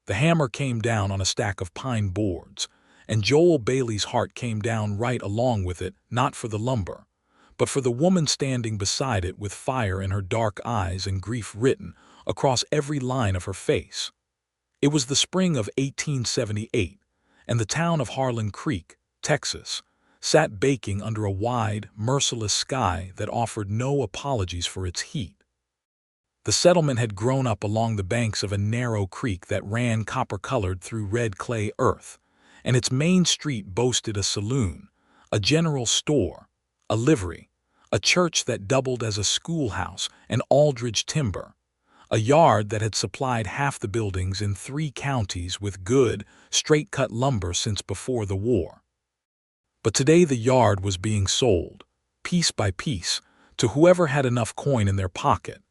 The hammer came down on a stack of pine boards, and Joel Bailey's heart came down right along with it, not for the lumber, but for the woman standing beside it with fire in her dark eyes and grief written across every line of her face. It was the spring of 1878, and the town of Harlan Creek, Texas, sat baking under a wide, merciless sky that offered no apologies for its heat. The settlement had grown up along the banks of a narrow creek that ran copper-colored through red clay earth, and its main street boasted a saloon, a general store, a livery, a church that doubled as a schoolhouse, and Aldridge timber, a yard that had supplied half the buildings in 3 counties with good, straight-cut lumber since before the war. But today the yard was being sold, piece by piece, to whoever had enough coin in their pocket,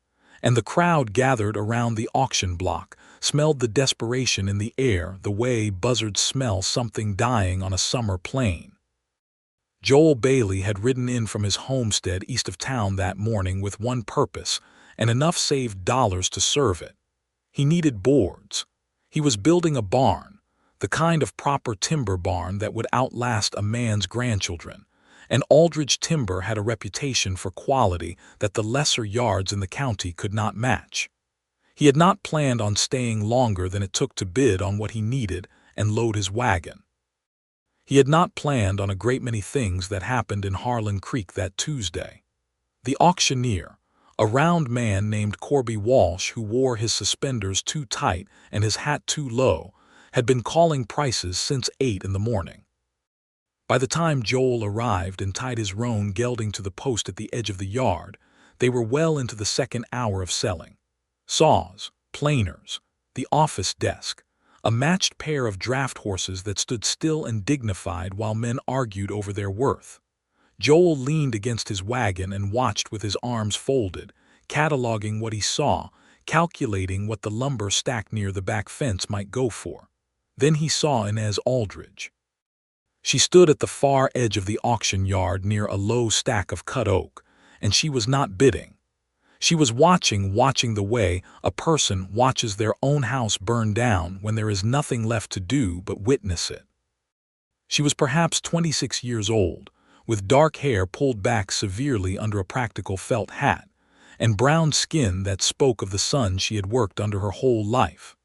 and the crowd gathered around the auction block smelled the desperation in the air the way buzzards smell something dying on a summer plain. Joel Bailey had ridden in from his homestead east of town that morning with one purpose, and enough saved dollars to serve it. He needed boards. He was building a barn, the kind of proper timber barn that would outlast a man's grandchildren, and Aldridge timber had a reputation for quality that the lesser yards in the county could not match. He had not planned on staying longer than it took to bid on what he needed and load his wagon. He had not planned on a great many things that happened in Harlan Creek that Tuesday. The auctioneer, a round man named Corby Walsh who wore his suspenders too tight and his hat too low, had been calling prices since 8 in the morning. By the time Joel arrived and tied his roan gelding to the post at the edge of the yard, they were well into the second hour of selling. Saws, planers, the office desk, a matched pair of draft horses that stood still and dignified while men argued over their worth. Joel leaned against his wagon and watched with his arms folded, cataloging what he saw, calculating what the lumber stacked near the back fence might go for. Then he saw Inez Aldridge. She stood at the far edge of the auction yard near a low stack of cut oak, and she was not bidding. She was watching the way a person watches their own house burn down when there is nothing left to do but witness it. She was perhaps 26 years old, with dark hair pulled back severely under a practical felt hat, and brown skin that spoke of the sun she had worked under her whole life.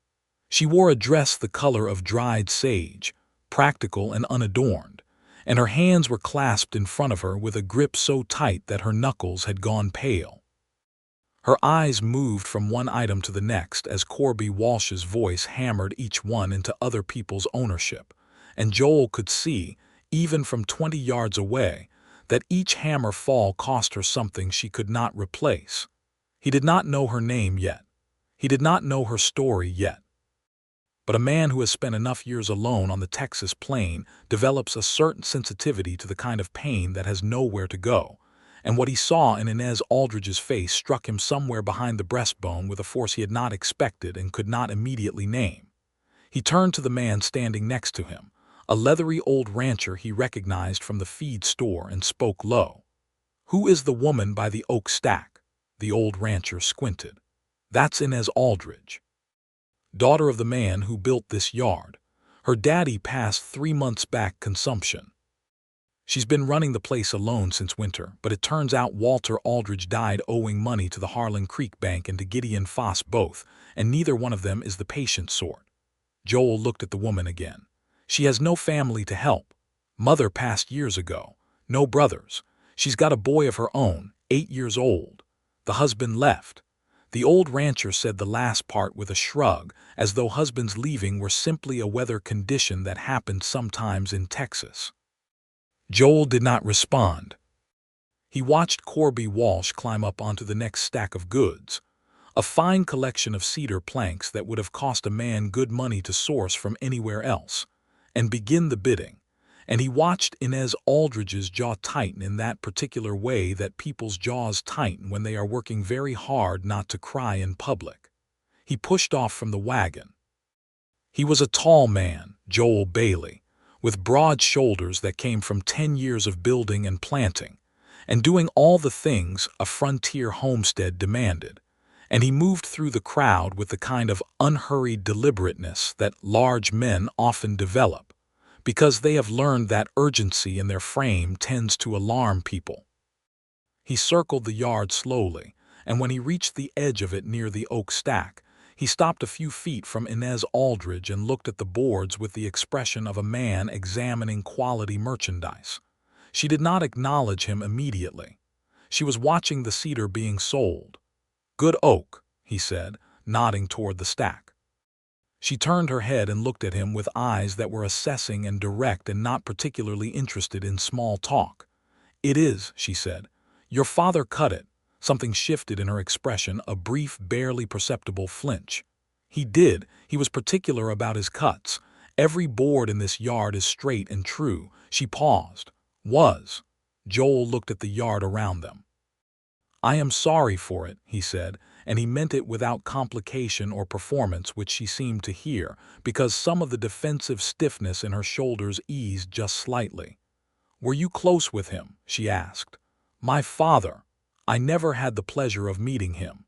She wore a dress the color of dried sage, practical and unadorned, and her hands were clasped in front of her with a grip so tight that her knuckles had gone pale. Her eyes moved from one item to the next as Corby Walsh's voice hammered each one into other people's ownership, and Joel could see, even from 20 yards away, that each hammer fall cost her something she could not replace. He did not know her name yet. He did not know her story yet. But a man who has spent enough years alone on the Texas plain develops a certain sensitivity to the kind of pain that has nowhere to go, and what he saw in Inez Aldridge's face struck him somewhere behind the breastbone with a force he had not expected and could not immediately name. He turned to the man standing next to him, a leathery old rancher he recognized from the feed store, and spoke low. "Who is the woman by the oak stack?" The old rancher squinted. "That's Inez Aldridge, daughter of the man who built this yard. Her daddy passed 3 months back consumption. She's been running the place alone since winter, but it turns out Walter Aldridge died owing money to the Harlan Creek Bank and to Gideon Foss both, and neither one of them is the patient sort." Joel looked at the woman again. "She has no family to help. Mother passed years ago. No brothers. She's got a boy of her own, 8 years old. The husband left." The old rancher said the last part with a shrug, as though husband's leaving were simply a weather condition that happened sometimes in Texas. Joel did not respond. He watched Corby Walsh climb up onto the next stack of goods, a fine collection of cedar planks that would have cost a man good money to source from anywhere else, and begin the bidding. And he watched Inez Aldridge's jaw tighten in that particular way that people's jaws tighten when they are working very hard not to cry in public. He pushed off from the wagon. He was a tall man, Joel Bailey, with broad shoulders that came from 10 years of building and planting, and doing all the things a frontier homestead demanded, and he moved through the crowd with the kind of unhurried deliberateness that large men often develop, because they have learned that urgency in their frame tends to alarm people. He circled the yard slowly, and when he reached the edge of it near the oak stack, he stopped a few feet from Inez Aldridge and looked at the boards with the expression of a man examining quality merchandise. She did not acknowledge him immediately. She was watching the cedar being sold. "Good oak," he said, nodding toward the stack. She turned her head and looked at him with eyes that were assessing and direct and not particularly interested in small talk. "It is," she said. "Your father cut it." Something shifted in her expression, a brief, barely perceptible flinch. "He did. He was particular about his cuts. Every board in this yard is straight and true." She paused. "Was." Joel looked at the yard around them. "I am sorry for it," he said, and he meant it without complication or performance, which she seemed to hear, because some of the defensive stiffness in her shoulders eased just slightly. "Were you close with him?" she asked. "My father. I never had the pleasure of meeting him.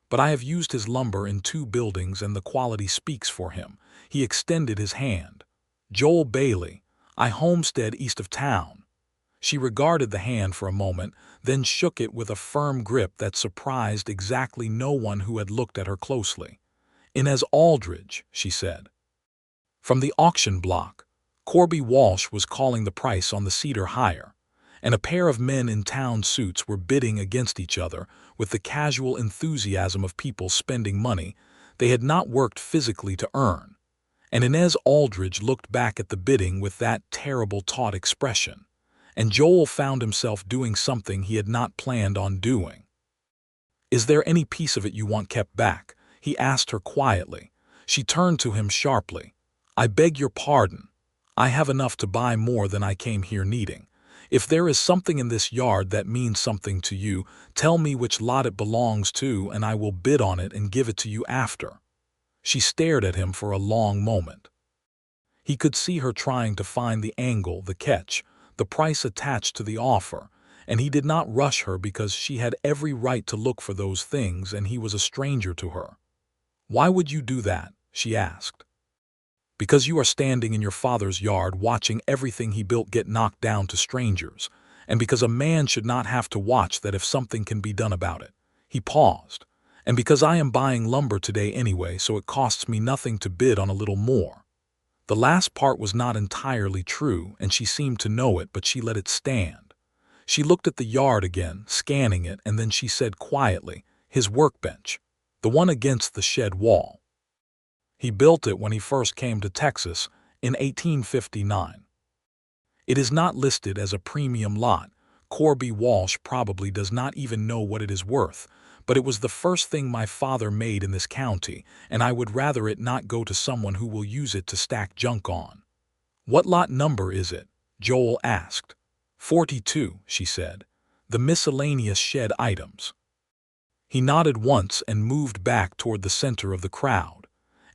But I have used his lumber in 2 buildings and the quality speaks for him." He extended his hand. "Joel Bailey. I homestead east of town." She regarded the hand for a moment, then shook it with a firm grip that surprised exactly no one who had looked at her closely. "Inez Aldridge," she said. From the auction block, Corby Walsh was calling the price on the cedar higher, and a pair of men in town suits were bidding against each other with the casual enthusiasm of people spending money they had not worked physically to earn. And Inez Aldridge looked back at the bidding with that terrible taut expression, and Joel found himself doing something he had not planned on doing. "Is there any piece of it you want kept back?" he asked her quietly. She turned to him sharply. "I beg your pardon. I have enough to buy more than I came here needing. If there is something in this yard that means something to you, tell me which lot it belongs to and I will bid on it and give it to you after." She stared at him for a long moment. He could see her trying to find the angle, the catch, the price attached to the offer, and he did not rush her because she had every right to look for those things and he was a stranger to her. "Why would you do that?" she asked. "Because you are standing in your father's yard watching everything he built get knocked down to strangers, and because a man should not have to watch that if something can be done about it." He paused. "And because I am buying lumber today anyway, so it costs me nothing to bid on a little more." The last part was not entirely true, and she seemed to know it, but she let it stand. She looked at the yard again, scanning it, and then she said quietly, "His workbench. The one against the shed wall. He built it when he first came to Texas in 1859. It is not listed as a premium lot. Corby Walsh probably does not even know what it is worth, but it was the first thing my father made in this county, and I would rather it not go to someone who will use it to stack junk on." "What lot number is it?" Joel asked. 42, she said. "The miscellaneous shed items." He nodded once and moved back toward the center of the crowd,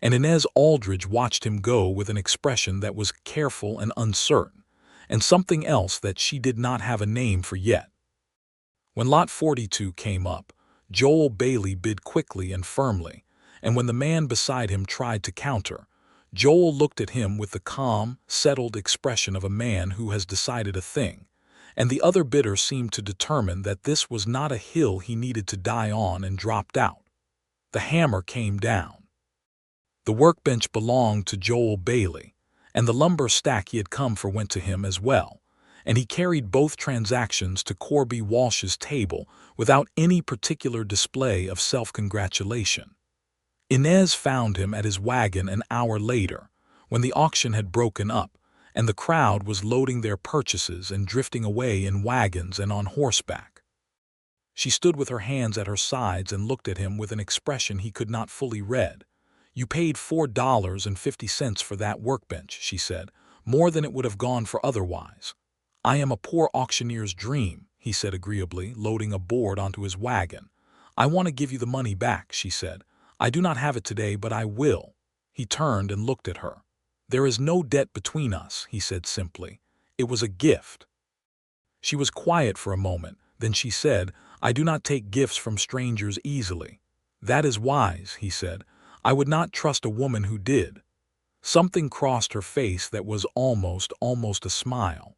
and Inez Aldridge watched him go with an expression that was careful and uncertain, and something else that she did not have a name for yet. When Lot 42 came up, Joel Bailey bid quickly and firmly, and when the man beside him tried to counter, Joel looked at him with the calm, settled expression of a man who has decided a thing, and the other bidder seemed to determine that this was not a hill he needed to die on and dropped out. The hammer came down. The workbench belonged to Joel Bailey, and the lumber stack he had come for went to him as well, and he carried both transactions to Corby Walsh's table without any particular display of self-congratulation. Inez found him at his wagon an hour later, when the auction had broken up, and the crowd was loading their purchases and drifting away in wagons and on horseback. She stood with her hands at her sides and looked at him with an expression he could not fully read. "You paid $4.50 for that workbench," she said, "more than it would have gone for otherwise." "I am a poor auctioneer's dream," he said agreeably, loading a board onto his wagon. "I want to give you the money back," she said. "I do not have it today, but I will." He turned and looked at her. "There is no debt between us," he said simply. "It was a gift." She was quiet for a moment, then she said, "I do not take gifts from strangers easily." "That is wise," he said. "I would not trust a woman who did." Something crossed her face that was almost a smile.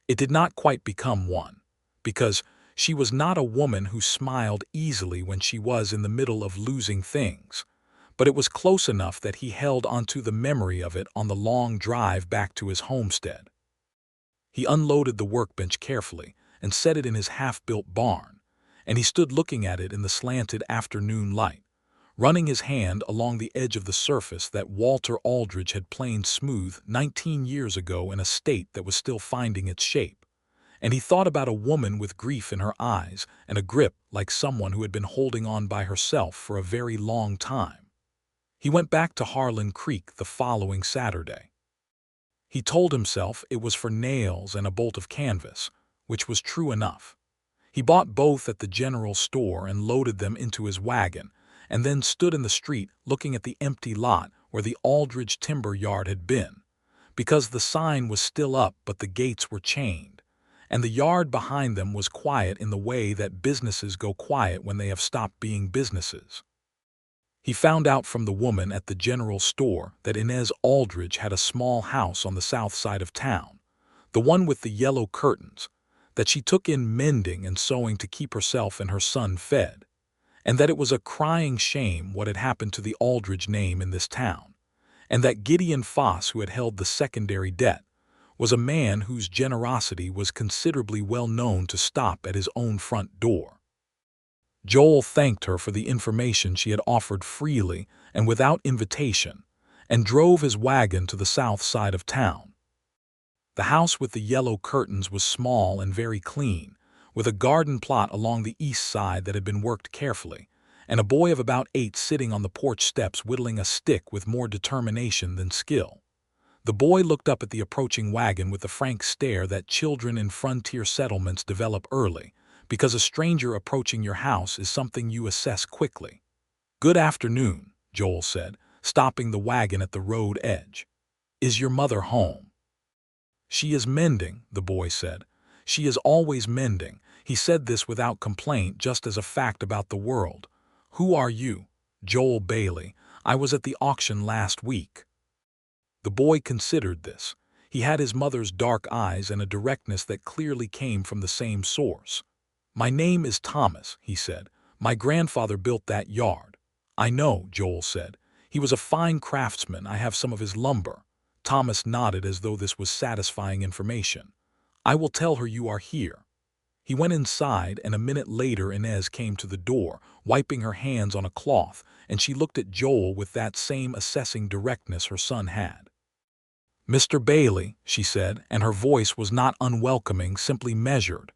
It did not quite become one, because she was not a woman who smiled easily when she was in the middle of losing things, but it was close enough that he held onto the memory of it on the long drive back to his homestead. He unloaded the workbench carefully and set it in his half-built barn, and he stood looking at it in the slanted afternoon light, running his hand along the edge of the surface that Walter Aldridge had planed smooth 19 years ago in a state that was still finding its shape. And he thought about a woman with grief in her eyes and a grip like someone who had been holding on by herself for a very long time. He went back to Harlan Creek the following Saturday. He told himself it was for nails and a bolt of canvas, which was true enough. He bought both at the general store and loaded them into his wagon, and then stood in the street looking at the empty lot where the Aldridge timber yard had been, because the sign was still up but the gates were chained, and the yard behind them was quiet in the way that businesses go quiet when they have stopped being businesses. He found out from the woman at the general store that Inez Aldridge had a small house on the south side of town, the one with the yellow curtains, that she took in mending and sewing to keep herself and her son fed, and that it was a crying shame what had happened to the Aldridge name in this town, and that Gideon Foss, who had held the secondary debt, was a man whose generosity was considerably well known to stop at his own front door. Joel thanked her for the information she had offered freely and without invitation, and drove his wagon to the south side of town. The house with the yellow curtains was small and very clean, with a garden plot along the east side that had been worked carefully, and a boy of about 8 sitting on the porch steps whittling a stick with more determination than skill. The boy looked up at the approaching wagon with the frank stare that children in frontier settlements develop early, because a stranger approaching your house is something you assess quickly. "Good afternoon," Joel said, stopping the wagon at the road edge. "Is your mother home?" "She is mending," the boy said. "She is always mending." He said this without complaint, just as a fact about the world. "Who are you?" "Joel Bailey. I was at the auction last week." The boy considered this. He had his mother's dark eyes and a directness that clearly came from the same source. "My name is Thomas," he said. "My grandfather built that yard." "I know," Joel said. "He was a fine craftsman. I have some of his lumber." Thomas nodded as though this was satisfying information. "I will tell her you are here." He went inside, and a minute later Inez came to the door, wiping her hands on a cloth, and she looked at Joel with that same assessing directness her son had. "Mr. Bailey," she said, and her voice was not unwelcoming, simply measured.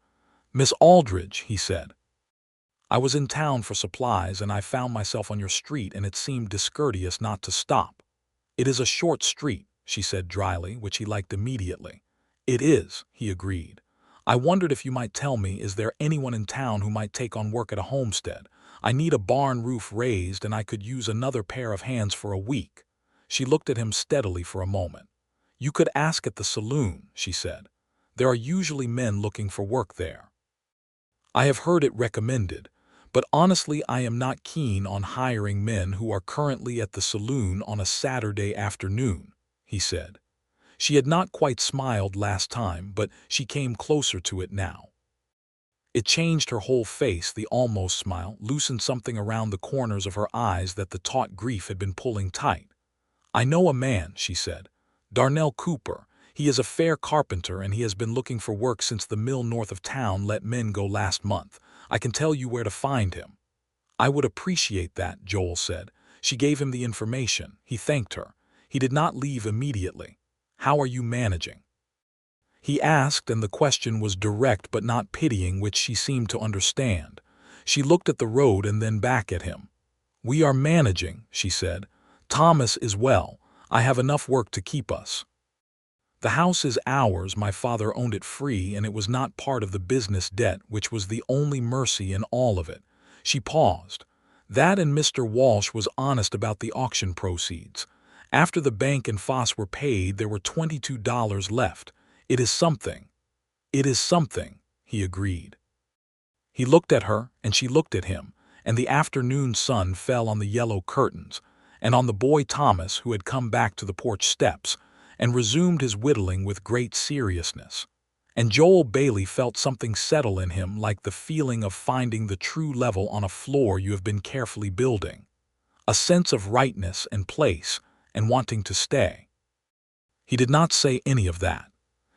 "Miss Aldridge," he said. "I was in town for supplies, and I found myself on your street, and it seemed discourteous not to stop." "It is a short street," she said dryly, which he liked immediately. "It is," he agreed. "I wondered if you might tell me, is there anyone in town who might take on work at a homestead? I need a barn roof raised, and I could use another pair of hands for a week." She looked at him steadily for a moment. "You could ask at the saloon," she said. "There are usually men looking for work there." "I have heard it recommended, but honestly I am not keen on hiring men who are currently at the saloon on a Saturday afternoon," he said. She had not quite smiled last time, but she came closer to it now. It changed her whole face. The almost smile loosened something around the corners of her eyes that the taut grief had been pulling tight. "I know a man," she said. "Darnell Cooper. He is a fair carpenter, and he has been looking for work since the mill north of town let men go last month. I can tell you where to find him." "I would appreciate that," Joel said. She gave him the information. He thanked her. He did not leave immediately. "How are you managing?" he asked, and the question was direct but not pitying, which she seemed to understand. She looked at the road and then back at him. "We are managing," she said. "Thomas is well. I have enough work to keep us. The house is ours. My father owned it free, and it was not part of the business debt, which was the only mercy in all of it." She paused. "That and Mr. Walsh was honest about the auction proceeds. After the bank and Foss were paid, there were $22 left. It is something." "It is something," he agreed. He looked at her, and she looked at him, and the afternoon sun fell on the yellow curtains, and on the boy Thomas, who had come back to the porch steps, and resumed his whittling with great seriousness. And Joel Bailey felt something settle in him, like the feeling of finding the true level on a floor you have been carefully building. A sense of rightness and place, and wanting to stay. He did not say any of that.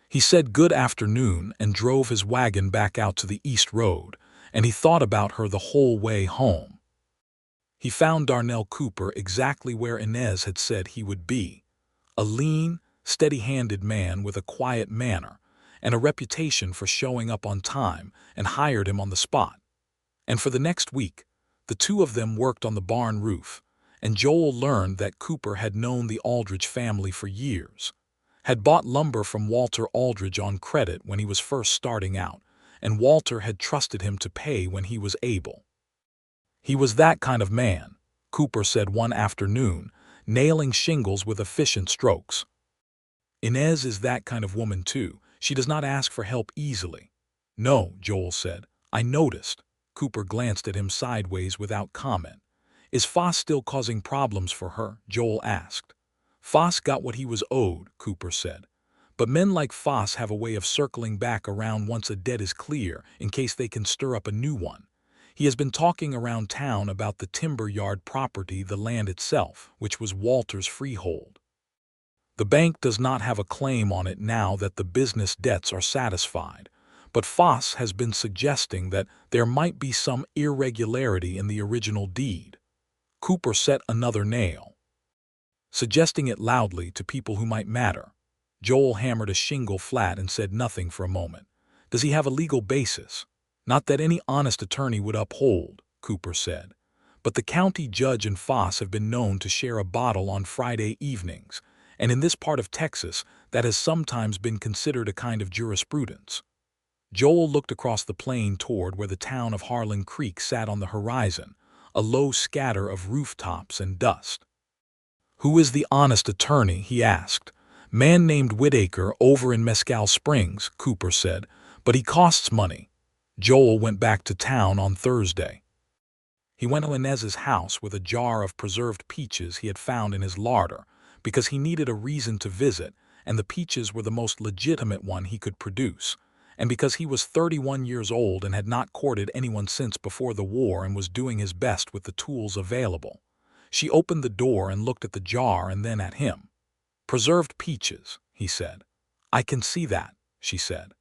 He said good afternoon and drove his wagon back out to the East Road, and he thought about her the whole way home. He found Darnell Cooper exactly where Inez had said he would be. A lean, steady-handed man with a quiet manner, and a reputation for showing up on time, and hired him on the spot. And for the next week, the two of them worked on the barn roof, and Joel learned that Cooper had known the Aldridge family for years, had bought lumber from Walter Aldridge on credit when he was first starting out, and Walter had trusted him to pay when he was able. He was that kind of man, Cooper said one afternoon, nailing shingles with efficient strokes. Inez is that kind of woman too. She does not ask for help easily. No, Joel said. I noticed. Cooper glanced at him sideways without comment. Is Foss still causing problems for her? Joel asked. Foss got what he was owed, Cooper said. But men like Foss have a way of circling back around once a debt is clear, in case they can stir up a new one. He has been talking around town about the timber yard property, the land itself, which was Walter's freehold. The bank does not have a claim on it now that the business debts are satisfied, but Foss has been suggesting that there might be some irregularity in the original deed. Cooper set another nail, suggesting it loudly to people who might matter. Joel hammered a shingle flat and said nothing for a moment. Does he have a legal basis? Not that any honest attorney would uphold, Cooper said. But the county judge and Foss have been known to share a bottle on Friday evenings, and in this part of Texas, that has sometimes been considered a kind of jurisprudence. Joel looked across the plain toward where the town of Harlan Creek sat on the horizon, a low scatter of rooftops and dust. Who is the honest attorney? He asked. Man named Whitaker over in Mescal Springs, Cooper said, but he costs money. Joel went back to town on Thursday. He went to Inez's house with a jar of preserved peaches he had found in his larder, because he needed a reason to visit, and the peaches were the most legitimate one he could produce, and because he was 31 years old and had not courted anyone since before the war and was doing his best with the tools available. She opened the door and looked at the jar and then at him. Preserved peaches, he said. I can see that, she said.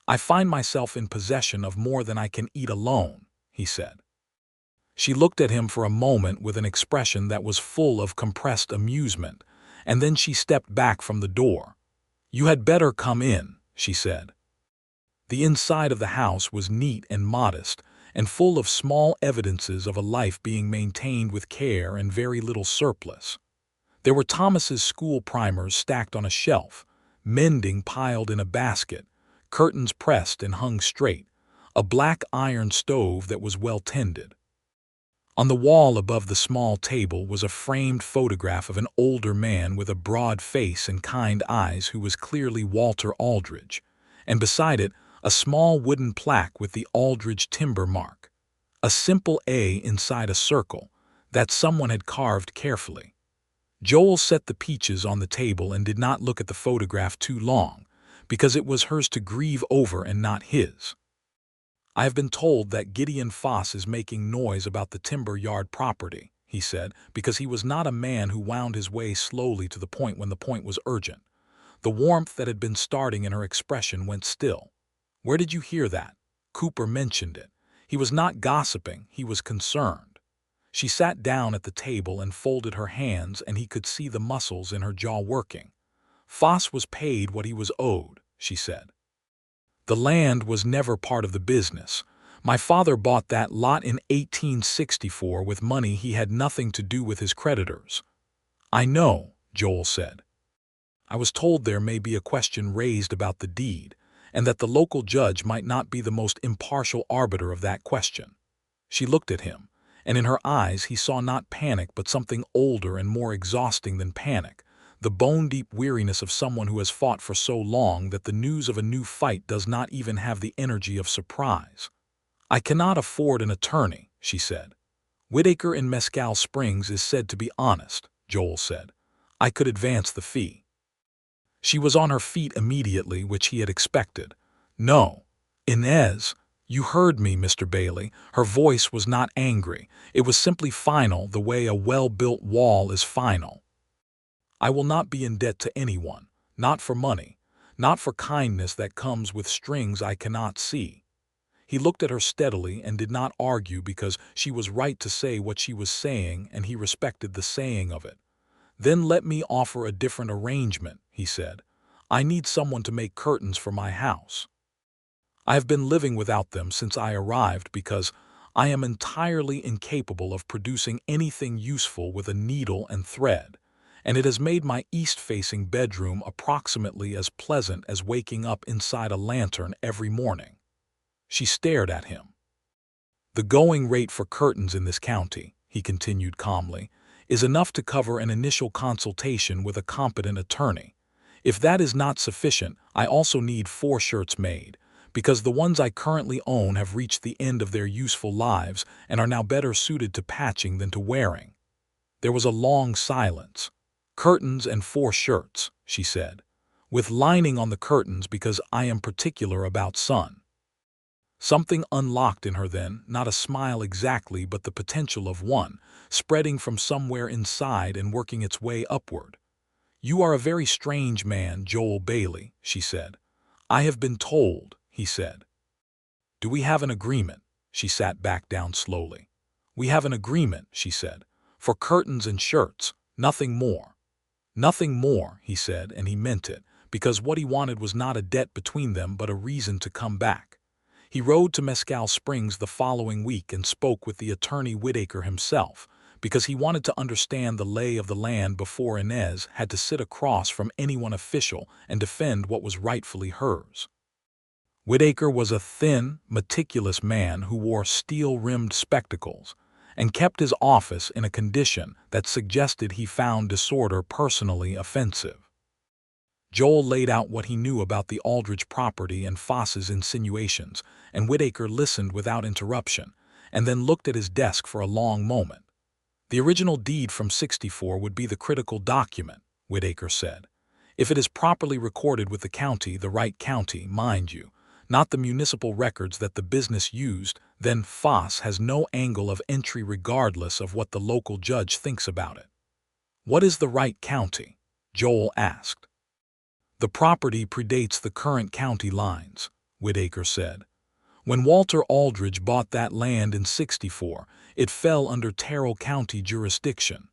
I find myself in possession of more than I can eat alone, he said. She looked at him for a moment with an expression that was full of compressed amusement, and then she stepped back from the door. You had better come in, she said. The inside of the house was neat and modest, and full of small evidences of a life being maintained with care and very little surplus. There were Thomas's school primers stacked on a shelf, mending piled in a basket, curtains pressed and hung straight, a black iron stove that was well tended. On the wall above the small table was a framed photograph of an older man with a broad face and kind eyes who was clearly Walter Aldridge, and beside it a small wooden plaque with the Aldridge timber mark, a simple A inside a circle that someone had carved carefully. Joel set the peaches on the table and did not look at the photograph too long, because it was hers to grieve over and not his. I have been told that Gideon Foss is making noise about the timber yard property, he said, because he was not a man who wound his way slowly to the point when the point was urgent. The warmth that had been starting in her expression went still. Where did you hear that? Cooper mentioned it. He was not gossiping, he was concerned. She sat down at the table and folded her hands, and he could see the muscles in her jaw working. Foss was paid what he was owed, she said. The land was never part of the business. My father bought that lot in 1864 with money he had nothing to do with his creditors. I know, Joel said. I was told there may be a question raised about the deed, and that the local judge might not be the most impartial arbiter of that question. She looked at him, and in her eyes he saw not panic but something older and more exhausting than panic, the bone-deep weariness of someone who has fought for so long that the news of a new fight does not even have the energy of surprise. I cannot afford an attorney, she said. Whitaker in Mescal Springs is said to be honest, Joel said. I could advance the fee. She was on her feet immediately, which he had expected. No. Inez, you heard me, Mr. Bailey. Her voice was not angry. It was simply final, the way a well-built wall is final. I will not be in debt to anyone, not for money, not for kindness that comes with strings I cannot see. He looked at her steadily and did not argue because she was right to say what she was saying and he respected the saying of it. Then let me offer a different arrangement, he said. I need someone to make curtains for my house. I have been living without them since I arrived because I am entirely incapable of producing anything useful with a needle and thread, and it has made my east-facing bedroom approximately as pleasant as waking up inside a lantern every morning. She stared at him. The going rate for curtains in this county, he continued calmly, is enough to cover an initial consultation with a competent attorney. If that is not sufficient, I also need 4 shirts made, because the ones I currently own have reached the end of their useful lives and are now better suited to patching than to wearing. There was a long silence. Curtains and 4 shirts, she said, with lining on the curtains because I am particular about sun. Something unlocked in her then, not a smile exactly, but the potential of one, spreading from somewhere inside and working its way upward. You are a very strange man, Joel Bailey, she said. I have been told, he said. Do we have an agreement? She sat back down slowly. We have an agreement, she said, for curtains and shirts, nothing more. Nothing more, he said, and he meant it, because what he wanted was not a debt between them but a reason to come back. He rode to Mescal Springs the following week and spoke with the attorney Whitaker himself, because he wanted to understand the lay of the land before Inez had to sit across from anyone official and defend what was rightfully hers. Whitaker was a thin, meticulous man who wore steel-rimmed spectacles and kept his office in a condition that suggested he found disorder personally offensive. Joel laid out what he knew about the Aldridge property and Foss's insinuations, and Whitaker listened without interruption, and then looked at his desk for a long moment. The original deed from '64 would be the critical document, Whitaker said. If it is properly recorded with the right county, mind you, not the municipal records that the business used, then Foss has no angle of entry regardless of what the local judge thinks about it. What is the right county? Joel asked. The property predates the current county lines, Whitaker said. When Walter Aldridge bought that land in '64, it fell under Terrell County jurisdiction.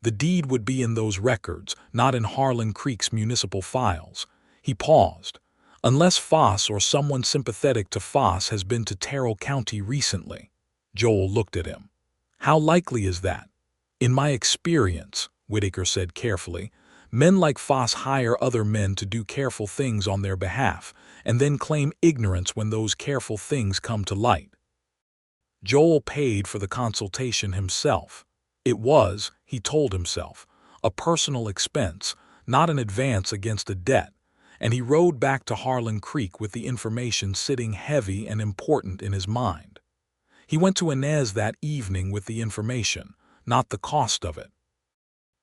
The deed would be in those records, not in Harlan Creek's municipal files. He paused. Unless Foss or someone sympathetic to Foss has been to Terrell County recently. Joel looked at him. How likely is that? In my experience, Whitaker said carefully, men like Foss hire other men to do careful things on their behalf, and then claim ignorance when those careful things come to light. Joel paid for the consultation himself. It was, he told himself, a personal expense, not an advance against a debt, and he rode back to Harlan Creek with the information sitting heavy and important in his mind. He went to Inez that evening with the information, not the cost of it.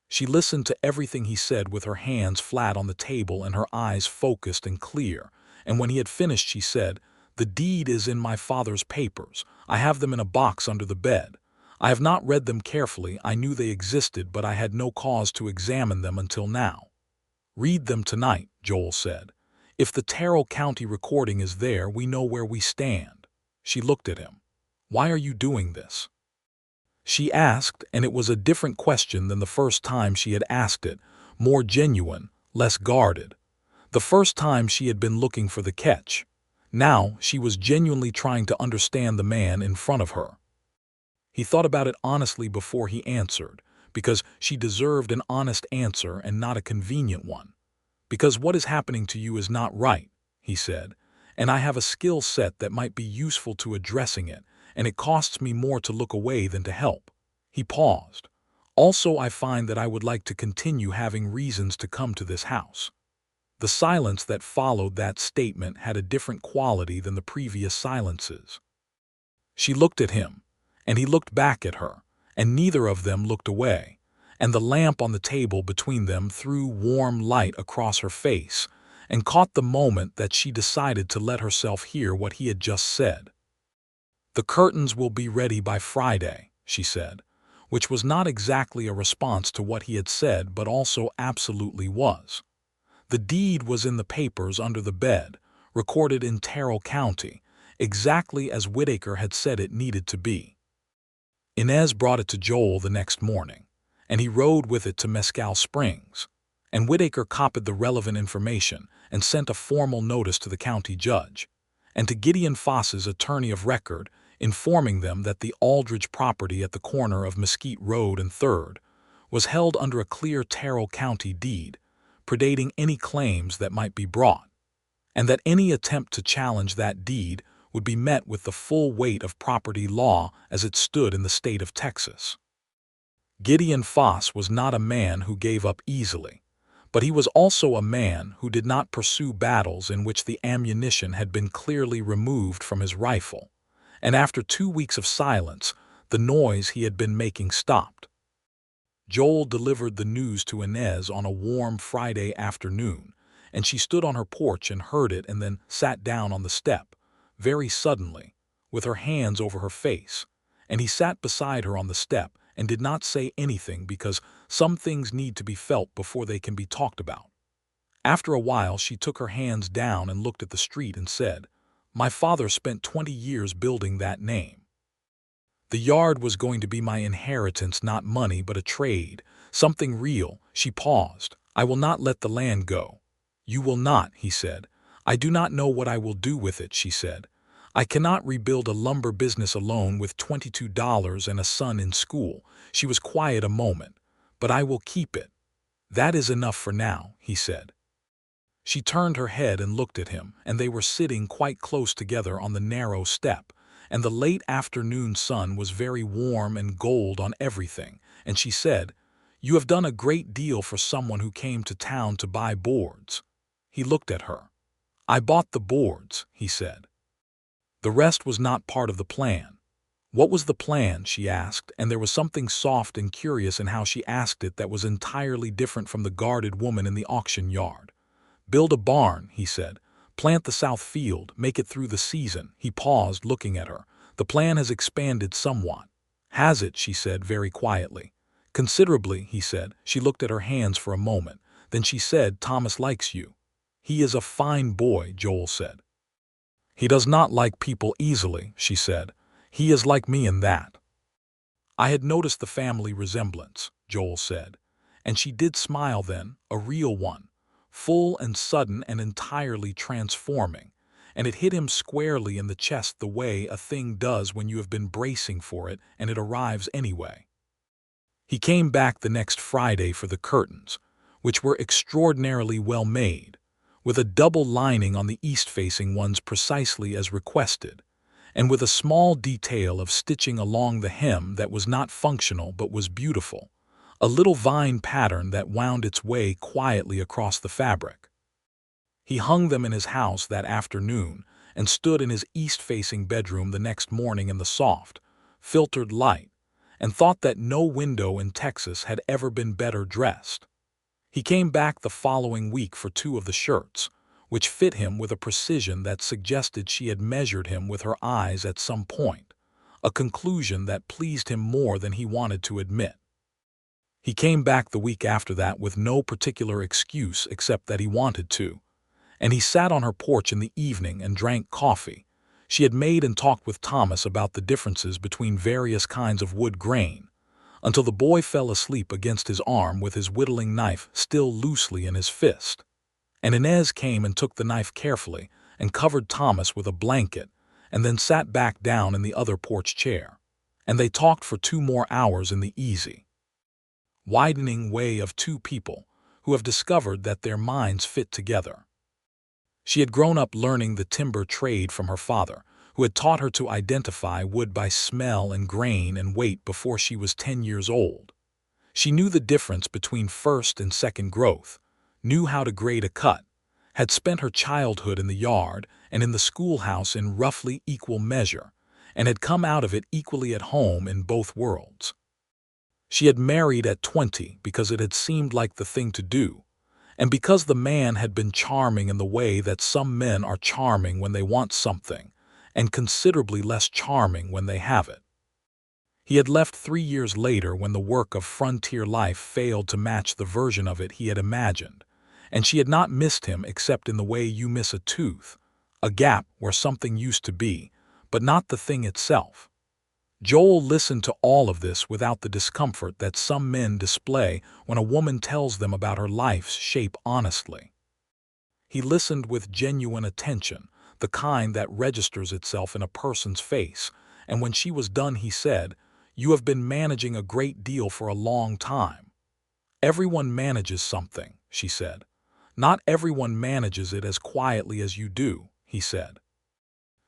She listened to everything he said with her hands flat on the table and her eyes focused and clear, and when he had finished she said, "The deed is in my father's papers. I have them in a box under the bed. I have not read them carefully. I knew they existed, but I had no cause to examine them until now." "Read them tonight," Joel said. "If the Terrell County recording is there, we know where we stand." She looked at him. "Why are you doing this?" She asked, and it was a different question than the first time she had asked it, more genuine, less guarded. The first time she had been looking for the catch. Now she was genuinely trying to understand the man in front of her. He thought about it honestly before he answered, because she deserved an honest answer and not a convenient one. "Because what is happening to you is not right," he said, "and I have a skill set that might be useful to addressing it, and it costs me more to look away than to help." He paused. "Also, I find that I would like to continue having reasons to come to this house." The silence that followed that statement had a different quality than the previous silences. She looked at him, And he looked back at her, and neither of them looked away, and the lamp on the table between them threw warm light across her face and caught the moment that she decided to let herself hear what he had just said. "The curtains will be ready by Friday," she said, which was not exactly a response to what he had said but also absolutely was. The deed was in the papers under the bed, recorded in Terrell County, exactly as Whitaker had said it needed to be. Inez brought it to Joel the next morning, and he rode with it to Mescal Springs, and Whitaker copied the relevant information and sent a formal notice to the county judge, and to Gideon Foss's attorney of record, informing them that the Aldridge property at the corner of Mesquite Road and 3rd was held under a clear Terrell County deed, predating any claims that might be brought, and that any attempt to challenge that deed would be met with the full weight of property law as it stood in the state of Texas. Gideon Foss was not a man who gave up easily, but he was also a man who did not pursue battles in which the ammunition had been clearly removed from his rifle, and after 2 weeks of silence, the noise he had been making stopped. Joel delivered the news to Inez on a warm Friday afternoon, and she stood on her porch and heard it and then sat down on the step, very suddenly, with her hands over her face, and he sat beside her on the step and did not say anything because some things need to be felt before they can be talked about. After a while she took her hands down and looked at the street and said, "My father spent 20 years building that name. The yard was going to be my inheritance, not money but a trade, something real." She paused. "I will not let the land go." "You will not," he said. "I do not know what I will do with it," she said. "I cannot rebuild a lumber business alone with $22 and a son in school." She was quiet a moment. "But I will keep it." "That is enough for now," he said. She turned her head and looked at him, and they were sitting quite close together on the narrow step, and the late afternoon sun was very warm and gold on everything, and she said, "You have done a great deal for someone who came to town to buy boards." He looked at her. "I bought the boards," he said. "The rest was not part of the plan." "What was the plan?" she asked, and there was something soft and curious in how she asked it that was entirely different from the guarded woman in the auction yard. "Build a barn," he said. "Plant the south field, make it through the season." He paused, looking at her. "The plan has expanded somewhat." "Has it?" she said very quietly. "Considerably," he said. She looked at her hands for a moment. Then she said, "Thomas likes you." "He is a fine boy," Joel said. "He does not like people easily," she said. "He is like me in that." "I had noticed the family resemblance," Joel said. And she did smile then, a real one, full and sudden and entirely transforming, and it hit him squarely in the chest the way a thing does when you have been bracing for it and it arrives anyway. He came back the next Friday for the curtains, which were extraordinarily well made, with a double lining on the east-facing ones precisely as requested, and with a small detail of stitching along the hem that was not functional but was beautiful, a little vine pattern that wound its way quietly across the fabric. He hung them in his house that afternoon and stood in his east-facing bedroom the next morning in the soft, filtered light, and thought that no window in Texas had ever been better dressed. He came back the following week for 2 of the shirts, which fit him with a precision that suggested she had measured him with her eyes at some point, a conclusion that pleased him more than he wanted to admit. He came back the week after that with no particular excuse except that he wanted to, and he sat on her porch in the evening and drank coffee she had made and talked with Thomas about the differences between various kinds of wood grain, until the boy fell asleep against his arm with his whittling knife still loosely in his fist. And Inez came and took the knife carefully and covered Thomas with a blanket and then sat back down in the other porch chair, and they talked for 2 more hours in the easy, widening way of 2 people who have discovered that their minds fit together. She had grown up learning the timber trade from her father, who had taught her to identify wood by smell and grain and weight before she was 10 years old. She knew the difference between first and second growth, knew how to grade a cut, had spent her childhood in the yard and in the schoolhouse in roughly equal measure, and had come out of it equally at home in both worlds. She had married at 20 because it had seemed like the thing to do, and because the man had been charming in the way that some men are charming when they want something, and considerably less charming when they have it. He had left 3 years later when the work of frontier life failed to match the version of it he had imagined, and she had not missed him except in the way you miss a tooth, a gap where something used to be, but not the thing itself. Joel listened to all of this without the discomfort that some men display when a woman tells them about her life's shape honestly. He listened with genuine attention, the kind that registers itself in a person's face, and when she was done he said, "You have been managing a great deal for a long time." "Everyone manages something," she said. "Not everyone manages it as quietly as you do," he said.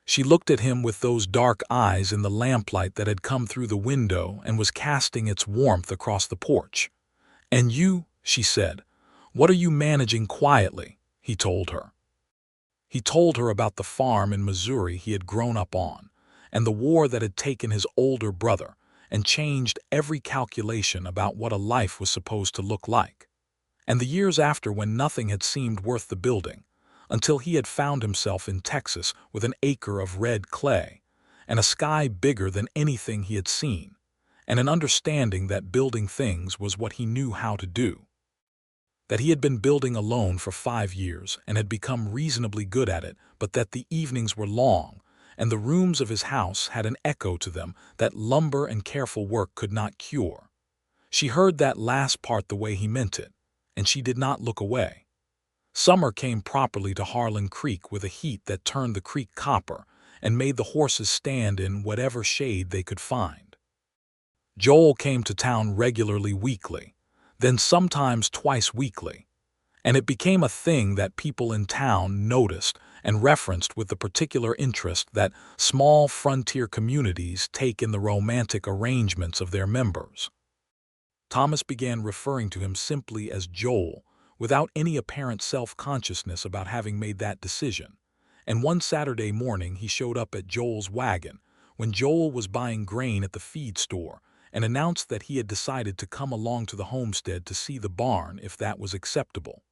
She looked at him with those dark eyes in the lamplight that had come through the window and was casting its warmth across the porch. "And you," she said, "what are you managing quietly?" he told her. He told her about the farm in Missouri he had grown up on, and the war that had taken his older brother and changed every calculation about what a life was supposed to look like, and the years after when nothing had seemed worth the building, until he had found himself in Texas with an acre of red clay, and a sky bigger than anything he had seen, and an understanding that building things was what he knew how to do. That he had been building alone for 5 years and had become reasonably good at it, but that the evenings were long, and the rooms of his house had an echo to them that lumber and careful work could not cure. She heard that last part the way he meant it, and she did not look away. Summer came properly to Harlan Creek with a heat that turned the creek copper and made the horses stand in whatever shade they could find. Joel came to town regularly weekly, then sometimes twice weekly, and it became a thing that people in town noticed and referenced with the particular interest that small frontier communities take in the romantic arrangements of their members. Thomas began referring to him simply as Joel, without any apparent self-consciousness about having made that decision, and one Saturday morning he showed up at Joel's wagon when Joel was buying grain at the feed store and announced that he had decided to come along to the homestead to see the barn if that was acceptable.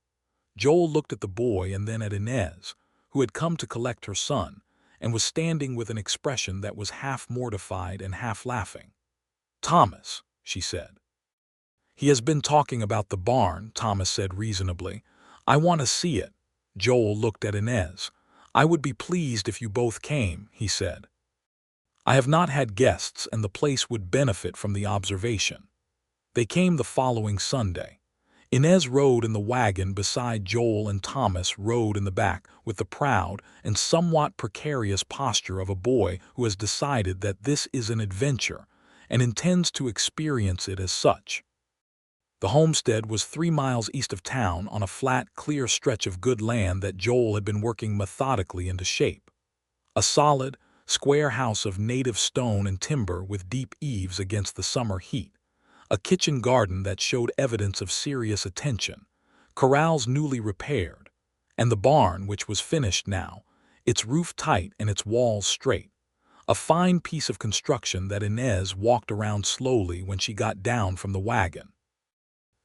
Joel looked at the boy and then at Inez, who had come to collect her son, and was standing with an expression that was half mortified and half laughing. "Thomas," she said. "He has been talking about the barn," Thomas said reasonably. "I want to see it." Joel looked at Inez. "I would be pleased if you both came," he said. "I have not had guests and the place would benefit from the observation." They came the following Sunday. Inez rode in the wagon beside Joel and Thomas rode in the back with the proud and somewhat precarious posture of a boy who has decided that this is an adventure and intends to experience it as such. The homestead was 3 miles east of town on a flat, clear stretch of good land that Joel had been working methodically into shape. A solid, square house of native stone and timber with deep eaves against the summer heat. A kitchen garden that showed evidence of serious attention. Corrals newly repaired. And the barn, which was finished now, its roof tight and its walls straight. A fine piece of construction that Inez walked around slowly when she got down from the wagon.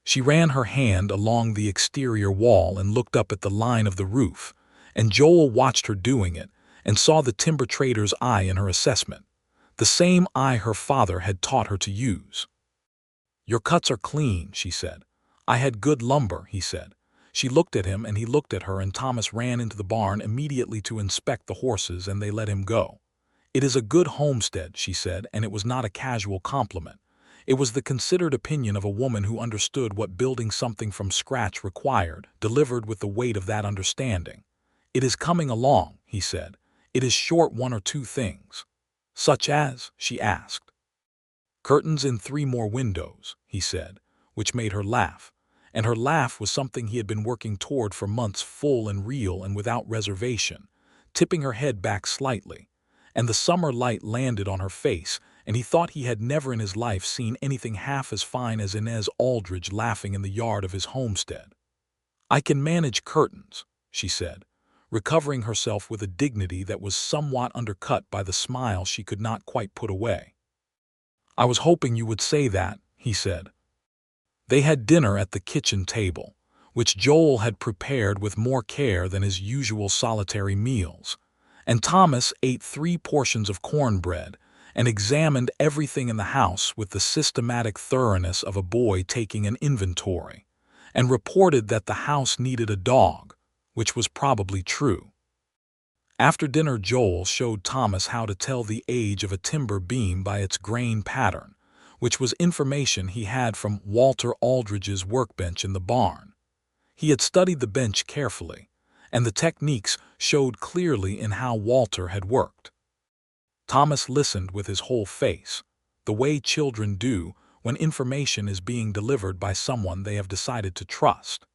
She ran her hand along the exterior wall and looked up at the line of the roof, and Joel watched her doing it and saw the timber trader's eye in her assessment, the same eye her father had taught her to use. "Your cuts are clean," she said. "I had good lumber," he said. She looked at him and he looked at her, and Thomas ran into the barn immediately to inspect the horses, and they let him go. "It is a good homestead," she said, and it was not a casual compliment. It was the considered opinion of a woman who understood what building something from scratch required, delivered with the weight of that understanding. "It is coming along," he said. "It is short 1 or 2 things." "Such as?" she asked. "Curtains in 3 more windows," he said, which made her laugh. And her laugh was something he had been working toward for months, full and real and without reservation, tipping her head back slightly. And the summer light landed on her face, and he thought he had never in his life seen anything half as fine as Inez Aldridge laughing in the yard of his homestead. "I can manage curtains," she said, recovering herself with a dignity that was somewhat undercut by the smile she could not quite put away. "I was hoping you would say that," he said. They had dinner at the kitchen table, which Joel had prepared with more care than his usual solitary meals, and Thomas ate 3 portions of cornbread and examined everything in the house with the systematic thoroughness of a boy taking an inventory, and reported that the house needed a dog, which was probably true. After dinner, Joel showed Thomas how to tell the age of a timber beam by its grain pattern, which was information he had from Walter Aldridge's workbench in the barn. He had studied the bench carefully, and the techniques showed clearly in how Walter had worked. Thomas listened with his whole face, the way children do when information is being delivered by someone they have decided to trust.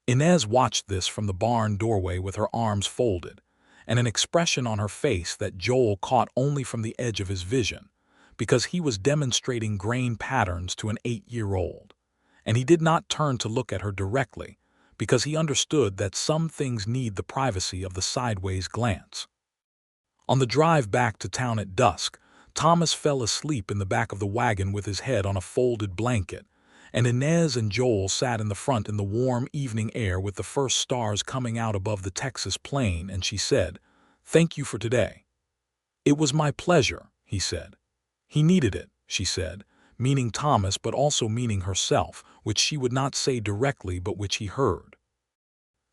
Inez watched this from the barn doorway with her arms folded, and an expression on her face that Joel caught only from the edge of his vision, because he was demonstrating grain patterns to an 8-year-old, and he did not turn to look at her directly, because he understood that some things need the privacy of the sideways glance. On the drive back to town at dusk, Thomas fell asleep in the back of the wagon with his head on a folded blanket, and Inez and Joel sat in the front in the warm evening air with the first stars coming out above the Texas plain, and she said, "Thank you for today." "It was my pleasure," he said. "He needed it," she said, meaning Thomas but also meaning herself, which she would not say directly but which he heard.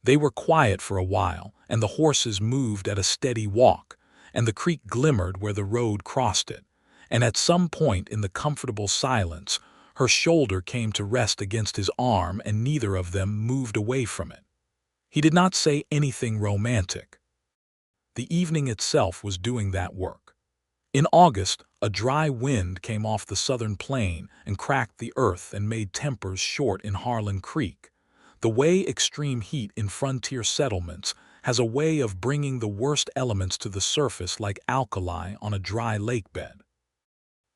They were quiet for a while, and the horses moved at a steady walk, and the creek glimmered where the road crossed it, and at some point in the comfortable silence, her shoulder came to rest against his arm and neither of them moved away from it. He did not say anything romantic. The evening itself was doing that work. In August, a dry wind came off the southern plain and cracked the earth and made tempers short in Harlan Creek, the way extreme heat in frontier settlements has a way of bringing the worst elements to the surface like alkali on a dry lake bed.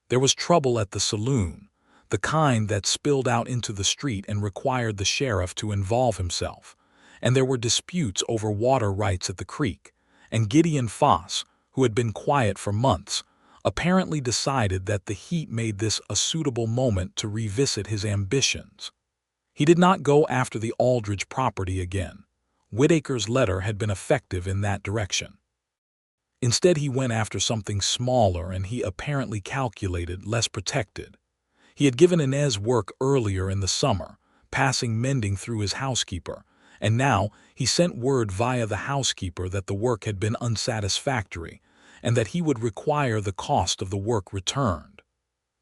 There was trouble at the saloon, the kind that spilled out into the street and required the sheriff to involve himself, and there were disputes over water rights at the creek, and Gideon Foss, who had been quiet for months, apparently decided that the heat made this a suitable moment to revisit his ambitions. He did not go after the Aldridge property again. Whitaker's letter had been effective in that direction. Instead, he went after something smaller and he apparently calculated less protected. He had given Inez work earlier in the summer, passing mending through his housekeeper, and now he sent word via the housekeeper that the work had been unsatisfactory and that he would require the cost of the work returned.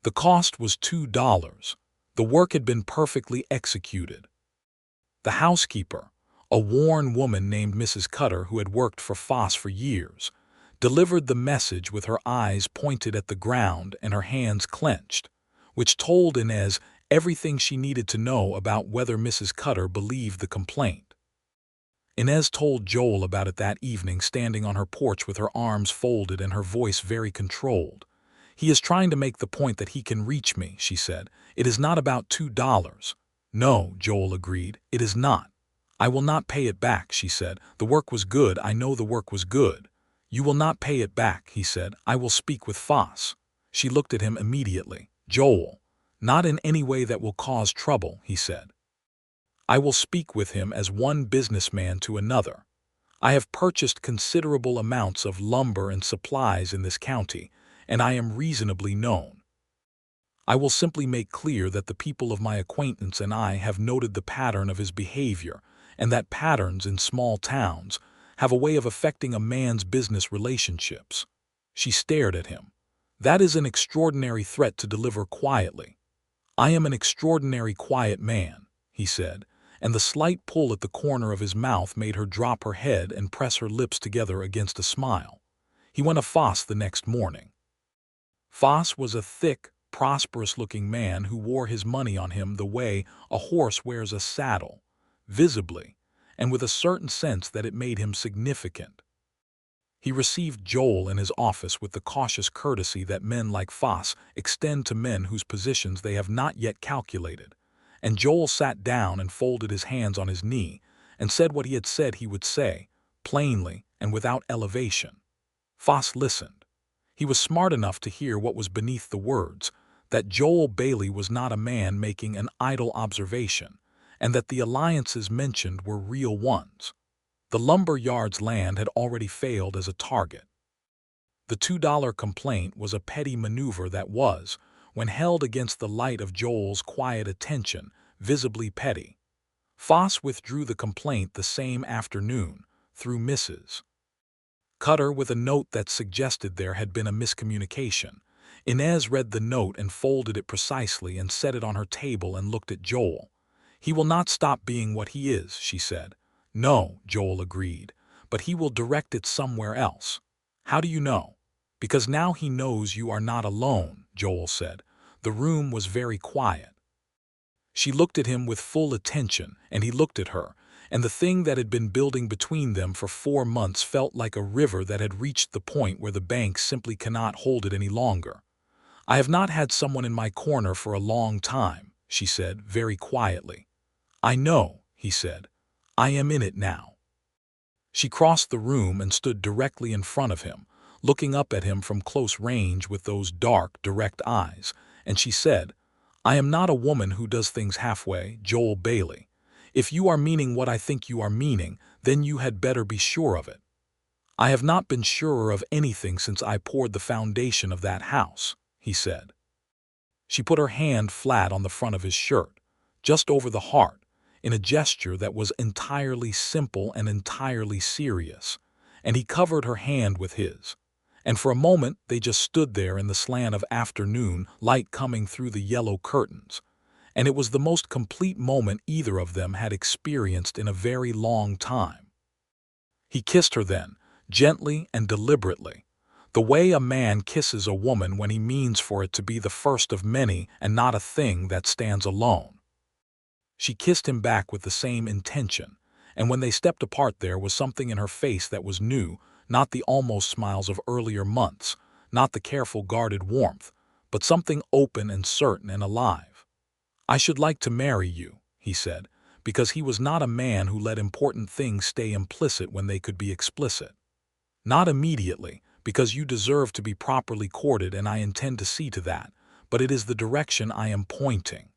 The cost was $2. The work had been perfectly executed. The housekeeper, a worn woman named Mrs. Cutter who had worked for Foss for years, delivered the message with her eyes pointed at the ground and her hands clenched, which told Inez everything she needed to know about whether Mrs. Cutter believed the complaint. Inez told Joel about it that evening, standing on her porch with her arms folded and her voice very controlled. "He is trying to make the point that he can reach me," she said. "It is not about $2. "No," Joel agreed, "it is not. I will not pay it back," she said. "The work was good. I know the work was good." "You will not pay it back," he said. "I will speak with Foss." She looked at him immediately. "Joel, not in any way that will cause trouble," he said. "I will speak with him as one businessman to another. I have purchased considerable amounts of lumber and supplies in this county, and I am reasonably known. I will simply make clear that the people of my acquaintance and I have noted the pattern of his behavior, and that patterns in small towns have a way of affecting a man's business relationships." She stared at him. "That is an extraordinary threat to deliver quietly." "I am an extraordinary quiet man," he said, and the slight pull at the corner of his mouth made her drop her head and press her lips together against a smile. He went to Foss the next morning. Foss was a thick, prosperous-looking man who wore his money on him the way a horse wears a saddle, visibly, and with a certain sense that it made him significant. He received Joel in his office with the cautious courtesy that men like Foss extend to men whose positions they have not yet calculated, and Joel sat down and folded his hands on his knee and said what he had said he would say, plainly and without elevation. Foss listened. He was smart enough to hear what was beneath the words, that Joel Bailey was not a man making an idle observation, and that the alliances mentioned were real ones. The lumber yard's land had already failed as a target. The $2 complaint was a petty maneuver that was, when held against the light of Joel's quiet attention, visibly petty. Foss withdrew the complaint the same afternoon, through Mrs. Cutter with a note that suggested there had been a miscommunication. Inez read the note and folded it precisely and set it on her table and looked at Joel. "He will not stop being what he is," she said. "No," Joel agreed, "but he will direct it somewhere else." "How do you know?" "Because now he knows you are not alone," Joel said. The room was very quiet. She looked at him with full attention, and he looked at her, and the thing that had been building between them for 4 months felt like a river that had reached the point where the bank simply cannot hold it any longer. "I have not had someone in my corner for a long time," she said very quietly. "I know," he said. "I am in it now." She crossed the room and stood directly in front of him, looking up at him from close range with those dark, direct eyes, and she said, "I am not a woman who does things halfway, Joel Bailey. If you are meaning what I think you are meaning, then you had better be sure of it." "I have not been surer of anything since I poured the foundation of that house," he said. She put her hand flat on the front of his shirt, just over the heart, in a gesture that was entirely simple and entirely serious, and he covered her hand with his. And for a moment they just stood there in the slant of afternoon light coming through the yellow curtains, and it was the most complete moment either of them had experienced in a very long time. He kissed her then, gently and deliberately, the way a man kisses a woman when he means for it to be the first of many and not a thing that stands alone. She kissed him back with the same intention, and when they stepped apart there was something in her face that was new, not the almost smiles of earlier months, not the careful guarded warmth, but something open and certain and alive. "I should like to marry you," he said, because he was not a man who let important things stay implicit when they could be explicit. "Not immediately, because you deserve to be properly courted and I intend to see to that, but it is the direction I am pointing."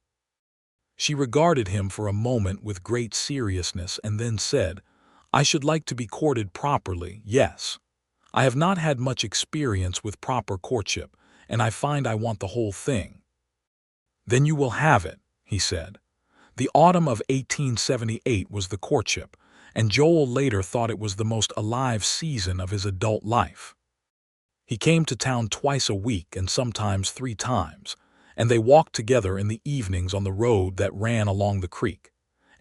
She regarded him for a moment with great seriousness and then said, "I should like to be courted properly, yes. I have not had much experience with proper courtship, and I find I want the whole thing." "Then you will have it," he said. The autumn of 1878 was the courtship, and Joel later thought it was the most alive season of his adult life. He came to town twice a week and sometimes 3 times, and they walked together in the evenings on the road that ran along the creek.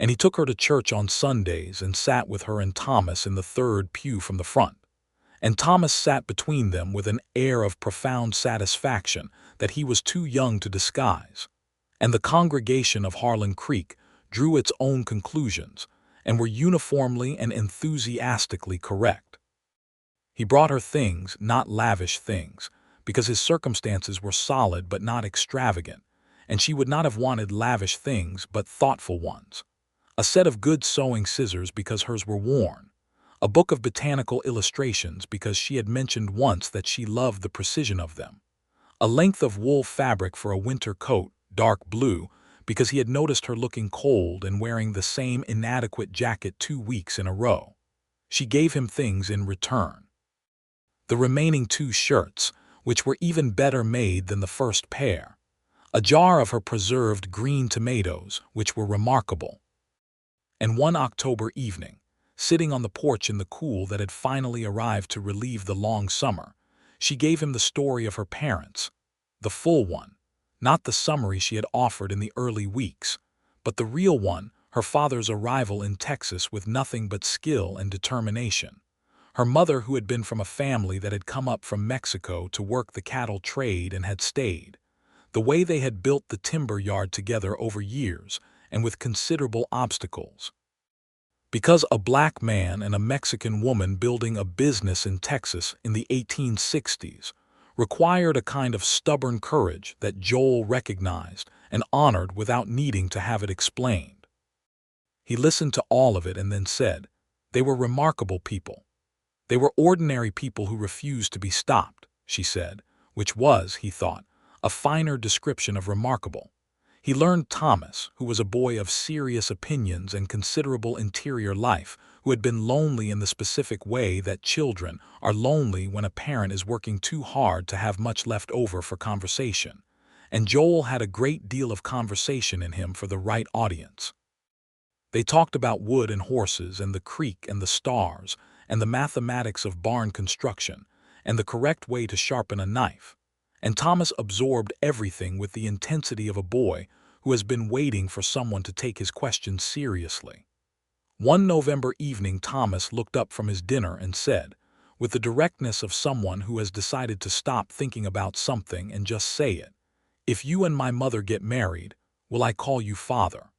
And he took her to church on Sundays and sat with her and Thomas in the 3rd pew from the front. And Thomas sat between them with an air of profound satisfaction that he was too young to disguise. And the congregation of Harlan Creek drew its own conclusions and were uniformly and enthusiastically correct. He brought her things, not lavish things, because his circumstances were solid but not extravagant, and she would not have wanted lavish things but thoughtful ones. A set of good sewing scissors because hers were worn. A book of botanical illustrations because she had mentioned once that she loved the precision of them. A length of wool fabric for a winter coat, dark blue, because he had noticed her looking cold and wearing the same inadequate jacket 2 weeks in a row. She gave him things in return. The remaining 2 shirts, which were even better made than the first pair. A jar of her preserved green tomatoes, which were remarkable. And one October evening, sitting on the porch in the cool that had finally arrived to relieve the long summer, she gave him the story of her parents, the full one, not the summary she had offered in the early weeks, but the real one, her father's arrival in Texas with nothing but skill and determination. Her mother, who had been from a family that had come up from Mexico to work the cattle trade and had stayed. The way they had built the timber yard together over years and with considerable obstacles. Because a black man and a Mexican woman building a business in Texas in the 1860s required a kind of stubborn courage that Joel recognized and honored without needing to have it explained. He listened to all of it and then said, They were remarkable people. They were ordinary people who refused to be stopped, she said, which was, he thought, a finer description of remarkable. He learned Thomas, who was a boy of serious opinions and considerable interior life, who had been lonely in the specific way that children are lonely when a parent is working too hard to have much left over for conversation. And Joel had a great deal of conversation in him for the right audience. They talked about wood and horses and the creek and the stars and the mathematics of barn construction and the correct way to sharpen a knife. And Thomas absorbed everything with the intensity of a boy who has been waiting for someone to take his questions seriously. One November evening, Thomas looked up from his dinner and said, with the directness of someone who has decided to stop thinking about something and just say it, "If you and my mother get married, will I call you father?"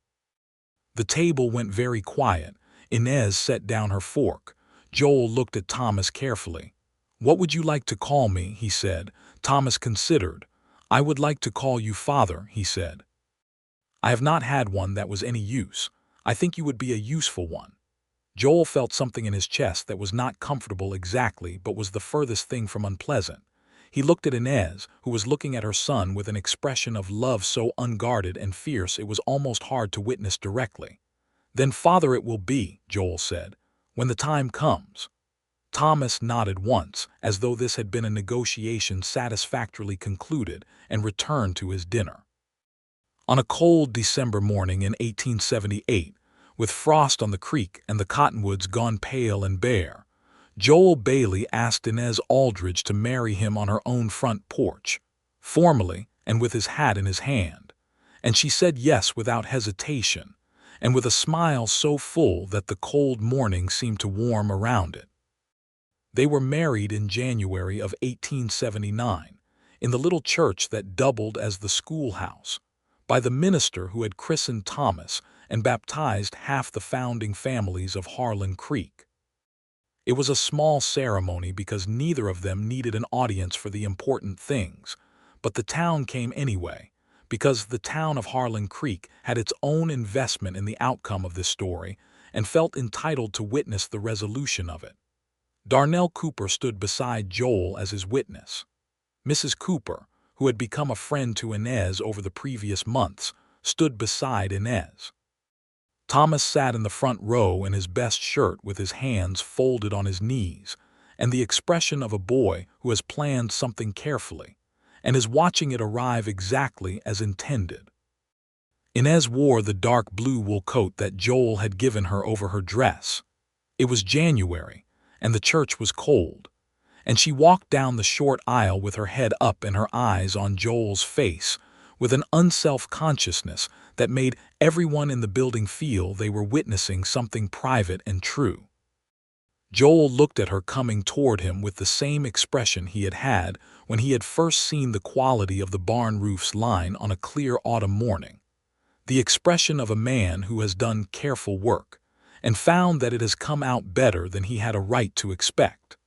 The table went very quiet. Inez set down her fork. Joel looked at Thomas carefully. "What would you like to call me?" he said. Thomas considered. "I would like to call you father," he said. "I have not had one that was any use. I think you would be a useful one." Joel felt something in his chest that was not comfortable exactly, but was the furthest thing from unpleasant. He looked at Inez, who was looking at her son with an expression of love so unguarded and fierce it was almost hard to witness directly. "Then father it will be," Joel said, "when the time comes." Thomas nodded once, as though this had been a negotiation satisfactorily concluded, and returned to his dinner. On a cold December morning in 1878, with frost on the creek and the cottonwoods gone pale and bare, Joel Bailey asked Inez Aldridge to marry him on her own front porch, formally and with his hat in his hand, and she said yes without hesitation, and with a smile so full that the cold morning seemed to warm around it. They were married in January of 1879, in the little church that doubled as the schoolhouse, by the minister who had christened Thomas and baptized half the founding families of Harlan Creek. It was a small ceremony because neither of them needed an audience for the important things, but the town came anyway, because the town of Harlan Creek had its own investment in the outcome of this story and felt entitled to witness the resolution of it. Darnell Cooper stood beside Joel as his witness. Mrs. Cooper, who had become a friend to Inez over the previous months, stood beside Inez. Thomas sat in the front row in his best shirt with his hands folded on his knees, and the expression of a boy who has planned something carefully and is watching it arrive exactly as intended. Inez wore the dark blue wool coat that Joel had given her over her dress. It was January, and the church was cold, and she walked down the short aisle with her head up and her eyes on Joel's face, with an unself-consciousness that made everyone in the building feel they were witnessing something private and true. Joel looked at her coming toward him with the same expression he had had when he had first seen the quality of the barn roof's line on a clear autumn morning, the expression of a man who has done careful work and found that it has come out better than he had a right to expect.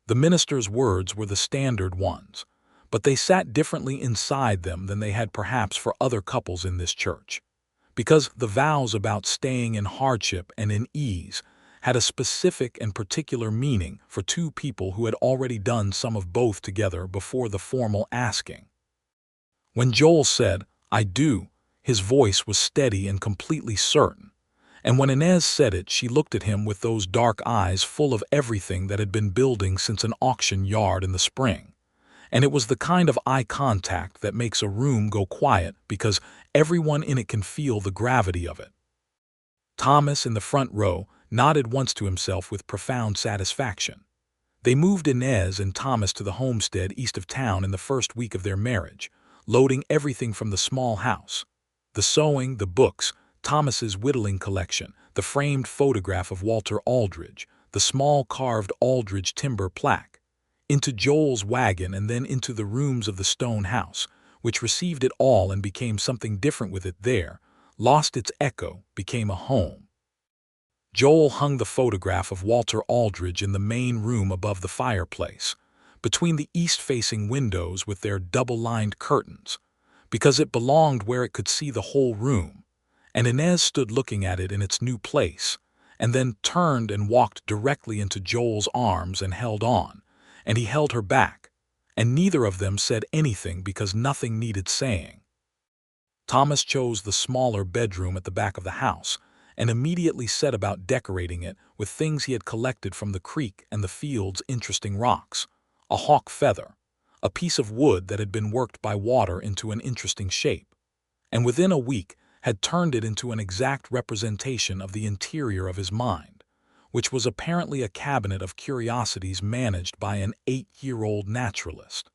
The minister's words were the standard ones, but they sat differently inside them than they had perhaps for other couples in this church, because the vows about staying in hardship and in ease had a specific and particular meaning for two people who had already done some of both together before the formal asking. When Joel said, "I do," his voice was steady and completely certain, and when Inez said it, she looked at him with those dark eyes full of everything that had been building since an auction yard in the spring. And it was the kind of eye contact that makes a room go quiet because everyone in it can feel the gravity of it. Thomas, in the front row, nodded once to himself with profound satisfaction. They moved Inez and Thomas to the homestead east of town in the first week of their marriage, loading everything from the small house, the sewing, the books, Thomas's whittling collection, the framed photograph of Walter Aldridge, the small carved Aldridge timber plaque, into Joel's wagon and then into the rooms of the stone house, which received it all and became something different with it there, lost its echo, became a home. Joel hung the photograph of Walter Aldridge in the main room above the fireplace, between the east-facing windows with their double-lined curtains, because it belonged where it could see the whole room, and Inez stood looking at it in its new place, and then turned and walked directly into Joel's arms and held on, and he held her back, and neither of them said anything because nothing needed saying. Thomas chose the smaller bedroom at the back of the house, and immediately set about decorating it with things he had collected from the creek and the field's interesting rocks: a hawk feather, a piece of wood that had been worked by water into an interesting shape, and within a week had turned it into an exact representation of the interior of his mind, which was apparently a cabinet of curiosities managed by an 8-year-old naturalist.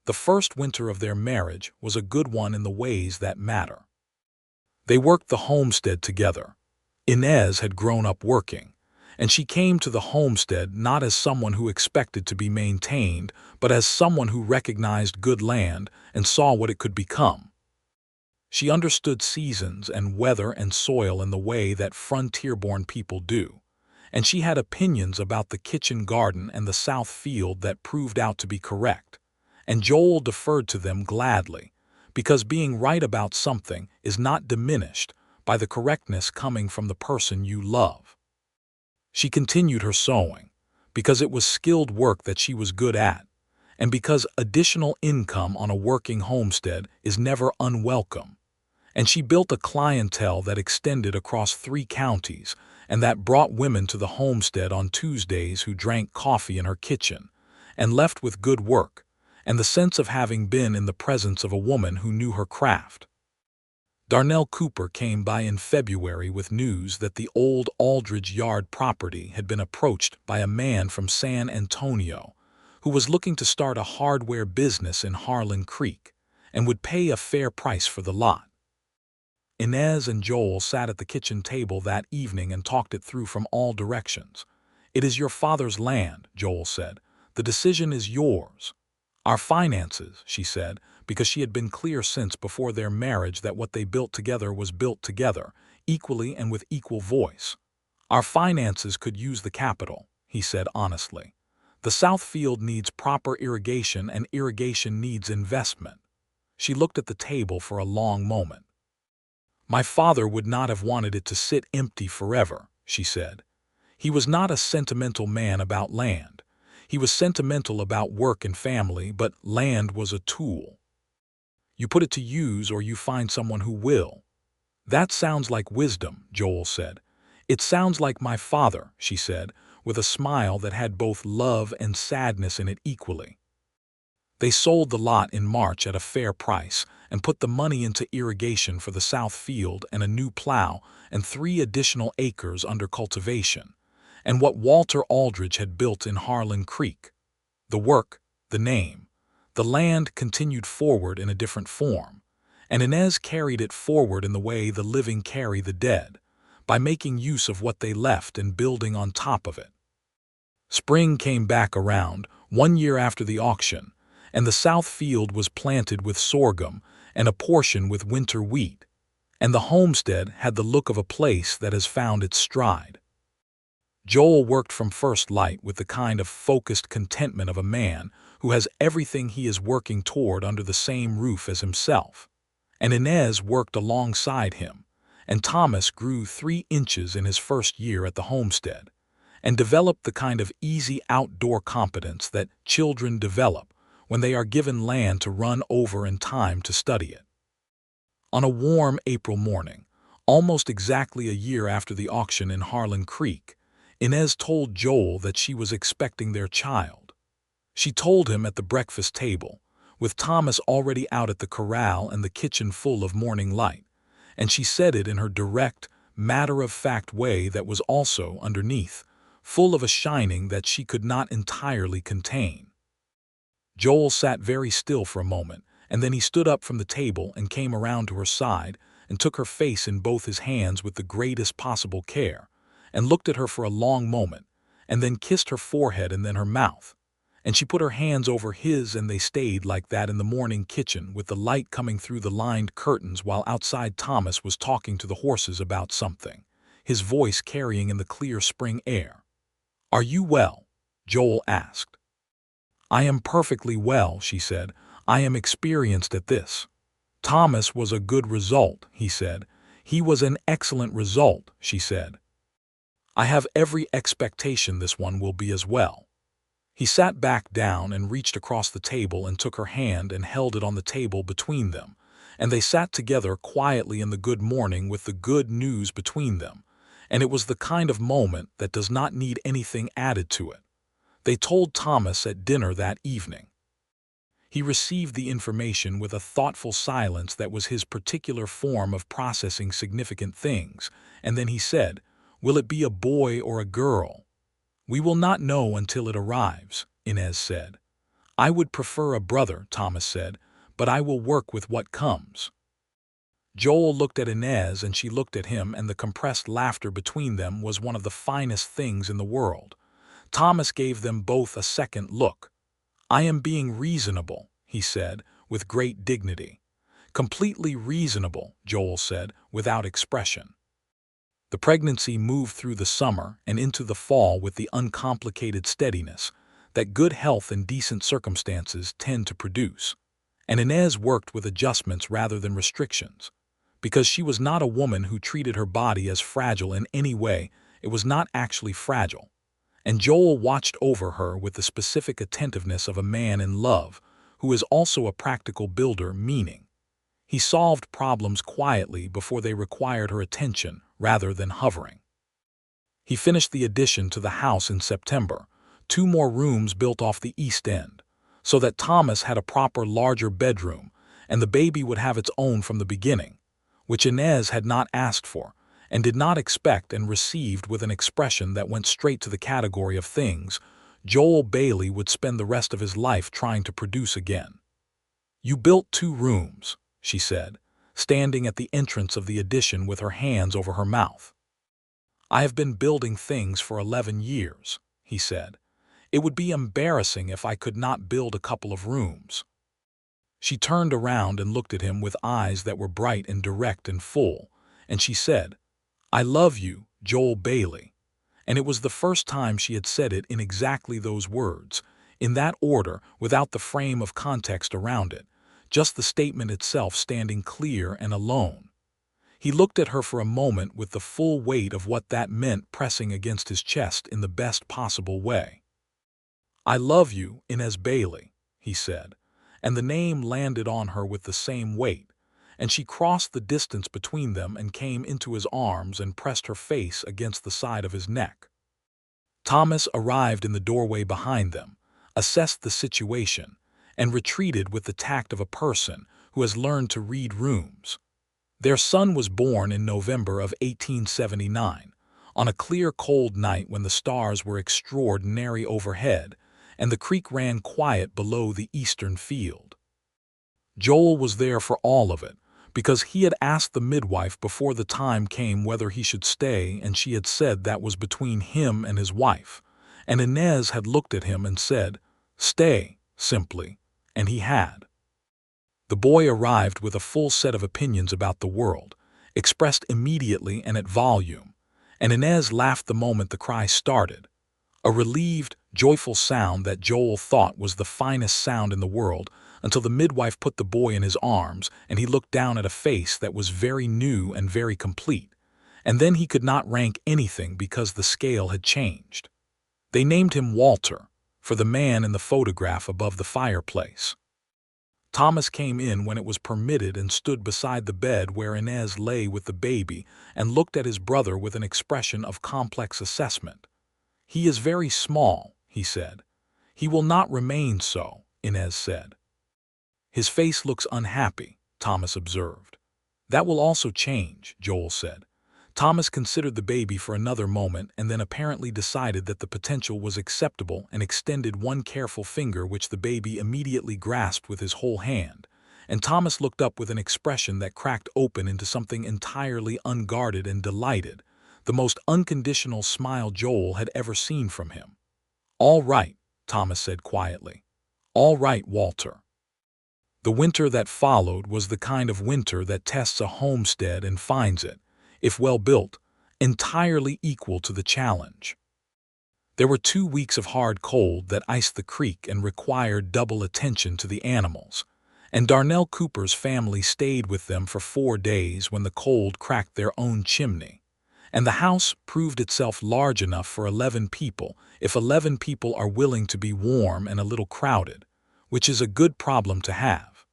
The first winter of their marriage was a good one in the ways that matter. They worked the homestead together. Inez had grown up working, and she came to the homestead not as someone who expected to be maintained, but as someone who recognized good land and saw what it could become. She understood seasons and weather and soil in the way that frontier-born people do, and she had opinions about the kitchen garden and the south field that proved out to be correct, and Joel deferred to them gladly, because being right about something is not diminished by the correctness coming from the person you love. She continued her sewing, because it was skilled work that she was good at, and because additional income on a working homestead is never unwelcome. And she built a clientele that extended across 3 counties and that brought women to the homestead on Tuesdays who drank coffee in her kitchen and left with good work and the sense of having been in the presence of a woman who knew her craft. Darnell Cooper came by in February with news that the old Aldridge Yard property had been approached by a man from San Antonio who was looking to start a hardware business in Harlan Creek and would pay a fair price for the lot. Inez and Joel sat at the kitchen table that evening and talked it through from all directions. "It is your father's land," Joel said. "The decision is yours." "Our finances," she said, because she had been clear since before their marriage that what they built together was built together, equally and with equal voice. "Our finances could use the capital," he said honestly. "The south field needs proper irrigation and irrigation needs investment." She looked at the table for a long moment. "My father would not have wanted it to sit empty forever," she said. "He was not a sentimental man about land. He was sentimental about work and family, but land was a tool. You put it to use or you find someone who will." "That sounds like wisdom," Joel said. "It sounds like my father," she said, with a smile that had both love and sadness in it equally. They sold the lot in March at a fair price and put the money into irrigation for the south field and a new plow and 3 additional acres under cultivation, and what Walter Aldridge had built in Harlan Creek. The work, the name, the land continued forward in a different form, and Inez carried it forward in the way the living carry the dead, by making use of what they left and building on top of it. Spring came back around, 1 year after the auction, and the south field was planted with sorghum and a portion with winter wheat, and the homestead had the look of a place that has found its stride. Joel worked from first light with the kind of focused contentment of a man who has everything he is working toward under the same roof as himself, and Inez worked alongside him, and Thomas grew 3 inches in his first year at the homestead, and developed the kind of easy outdoor competence that children develop when they are given land to run over and time to study it. On a warm April morning, almost exactly a year after the auction in Harlan Creek, Inez told Joel that she was expecting their child. She told him at the breakfast table, with Thomas already out at the corral and the kitchen full of morning light, and she said it in her direct, matter-of-fact way that was also, underneath, full of a shining that she could not entirely contain. Joel sat very still for a moment, and then he stood up from the table and came around to her side and took her face in both his hands with the greatest possible care, and looked at her for a long moment, and then kissed her forehead and then her mouth, and she put her hands over his and they stayed like that in the morning kitchen with the light coming through the lined curtains while outside Thomas was talking to the horses about something, his voice carrying in the clear spring air. "Are you well?" Joel asked. "I am perfectly well," she said. "I am experienced at this." "Thomas was a good result," he said. "He was an excellent result," she said. I have every expectation this one will be as well." He sat back down and reached across the table and took her hand and held it on the table between them, and they sat together quietly in the good morning with the good news between them, and it was the kind of moment that does not need anything added to it. They told Thomas at dinner that evening. He received the information with a thoughtful silence that was his particular form of processing significant things, and then he said, "Will it be a boy or a girl?" "We will not know until it arrives," Inez said. "I would prefer a brother," Thomas said, "but I will work with what comes." Joel looked at Inez and she looked at him, and the compressed laughter between them was one of the finest things in the world. Thomas gave them both a second look. "I am being reasonable," he said, with great dignity. "Completely reasonable," Joel said, without expression. The pregnancy moved through the summer and into the fall with the uncomplicated steadiness that good health and decent circumstances tend to produce. And Inez worked with adjustments rather than restrictions. Because she was not a woman who treated her body as fragile in any way, it was not actually fragile. And Joel watched over her with the specific attentiveness of a man in love, who is also a practical builder, meaning he solved problems quietly before they required her attention rather than hovering. He finished the addition to the house in September, 2 more rooms built off the east end, so that Thomas had a proper larger bedroom, and the baby would have its own from the beginning, which Inez had not asked for, and did not expect, and received with an expression that went straight to the category of things Joel Bailey would spend the rest of his life trying to produce again. "You built 2 rooms, she said, standing at the entrance of the addition with her hands over her mouth. "I have been building things for 11 years, he said. "It would be embarrassing if I could not build a couple of rooms." She turned around and looked at him with eyes that were bright and direct and full, and she said, "I love you, Joel Bailey." And it was the first time she had said it in exactly those words, in that order, without the frame of context around it, just the statement itself standing clear and alone. He looked at her for a moment with the full weight of what that meant pressing against his chest in the best possible way. "I love you, Inez Bailey," he said, and the name landed on her with the same weight, and she crossed the distance between them and came into his arms and pressed her face against the side of his neck. Thomas arrived in the doorway behind them, assessed the situation, and retreated with the tact of a person who has learned to read rooms. Their son was born in November of 1879, on a clear cold night when the stars were extraordinary overhead, and the creek ran quiet below the eastern field. Joel was there for all of it, because he had asked the midwife before the time came whether he should stay, and she had said that was between him and his wife, and Inez had looked at him and said, "Stay," simply, and he had. The boy arrived with a full set of opinions about the world, expressed immediately and at volume, and Inez laughed the moment the cry started, a relieved, joyful sound that Joel thought was the finest sound in the world, until the midwife put the boy in his arms and he looked down at a face that was very new and very complete, and then he could not rank anything because the scale had changed. They named him Walter, for the man in the photograph above the fireplace. Thomas came in when it was permitted and stood beside the bed where Inez lay with the baby and looked at his brother with an expression of complex assessment. "He is very small," he said. "He will not remain so," Inez said. "His face looks unhappy," Thomas observed. "That will also change," Joel said. Thomas considered the baby for another moment and then apparently decided that the potential was acceptable and extended one careful finger, which the baby immediately grasped with his whole hand, and Thomas looked up with an expression that cracked open into something entirely unguarded and delighted, the most unconditional smile Joel had ever seen from him. "All right," Thomas said quietly. "All right, Walter." The winter that followed was the kind of winter that tests a homestead and finds it, if well built, entirely equal to the challenge. There were 2 weeks of hard cold that iced the creek and required double attention to the animals, and Darnell Cooper's family stayed with them for 4 days when the cold cracked their own chimney, And the house proved itself large enough for 11 people, if 11 people are willing to be warm and a little crowded, which is a good problem to have.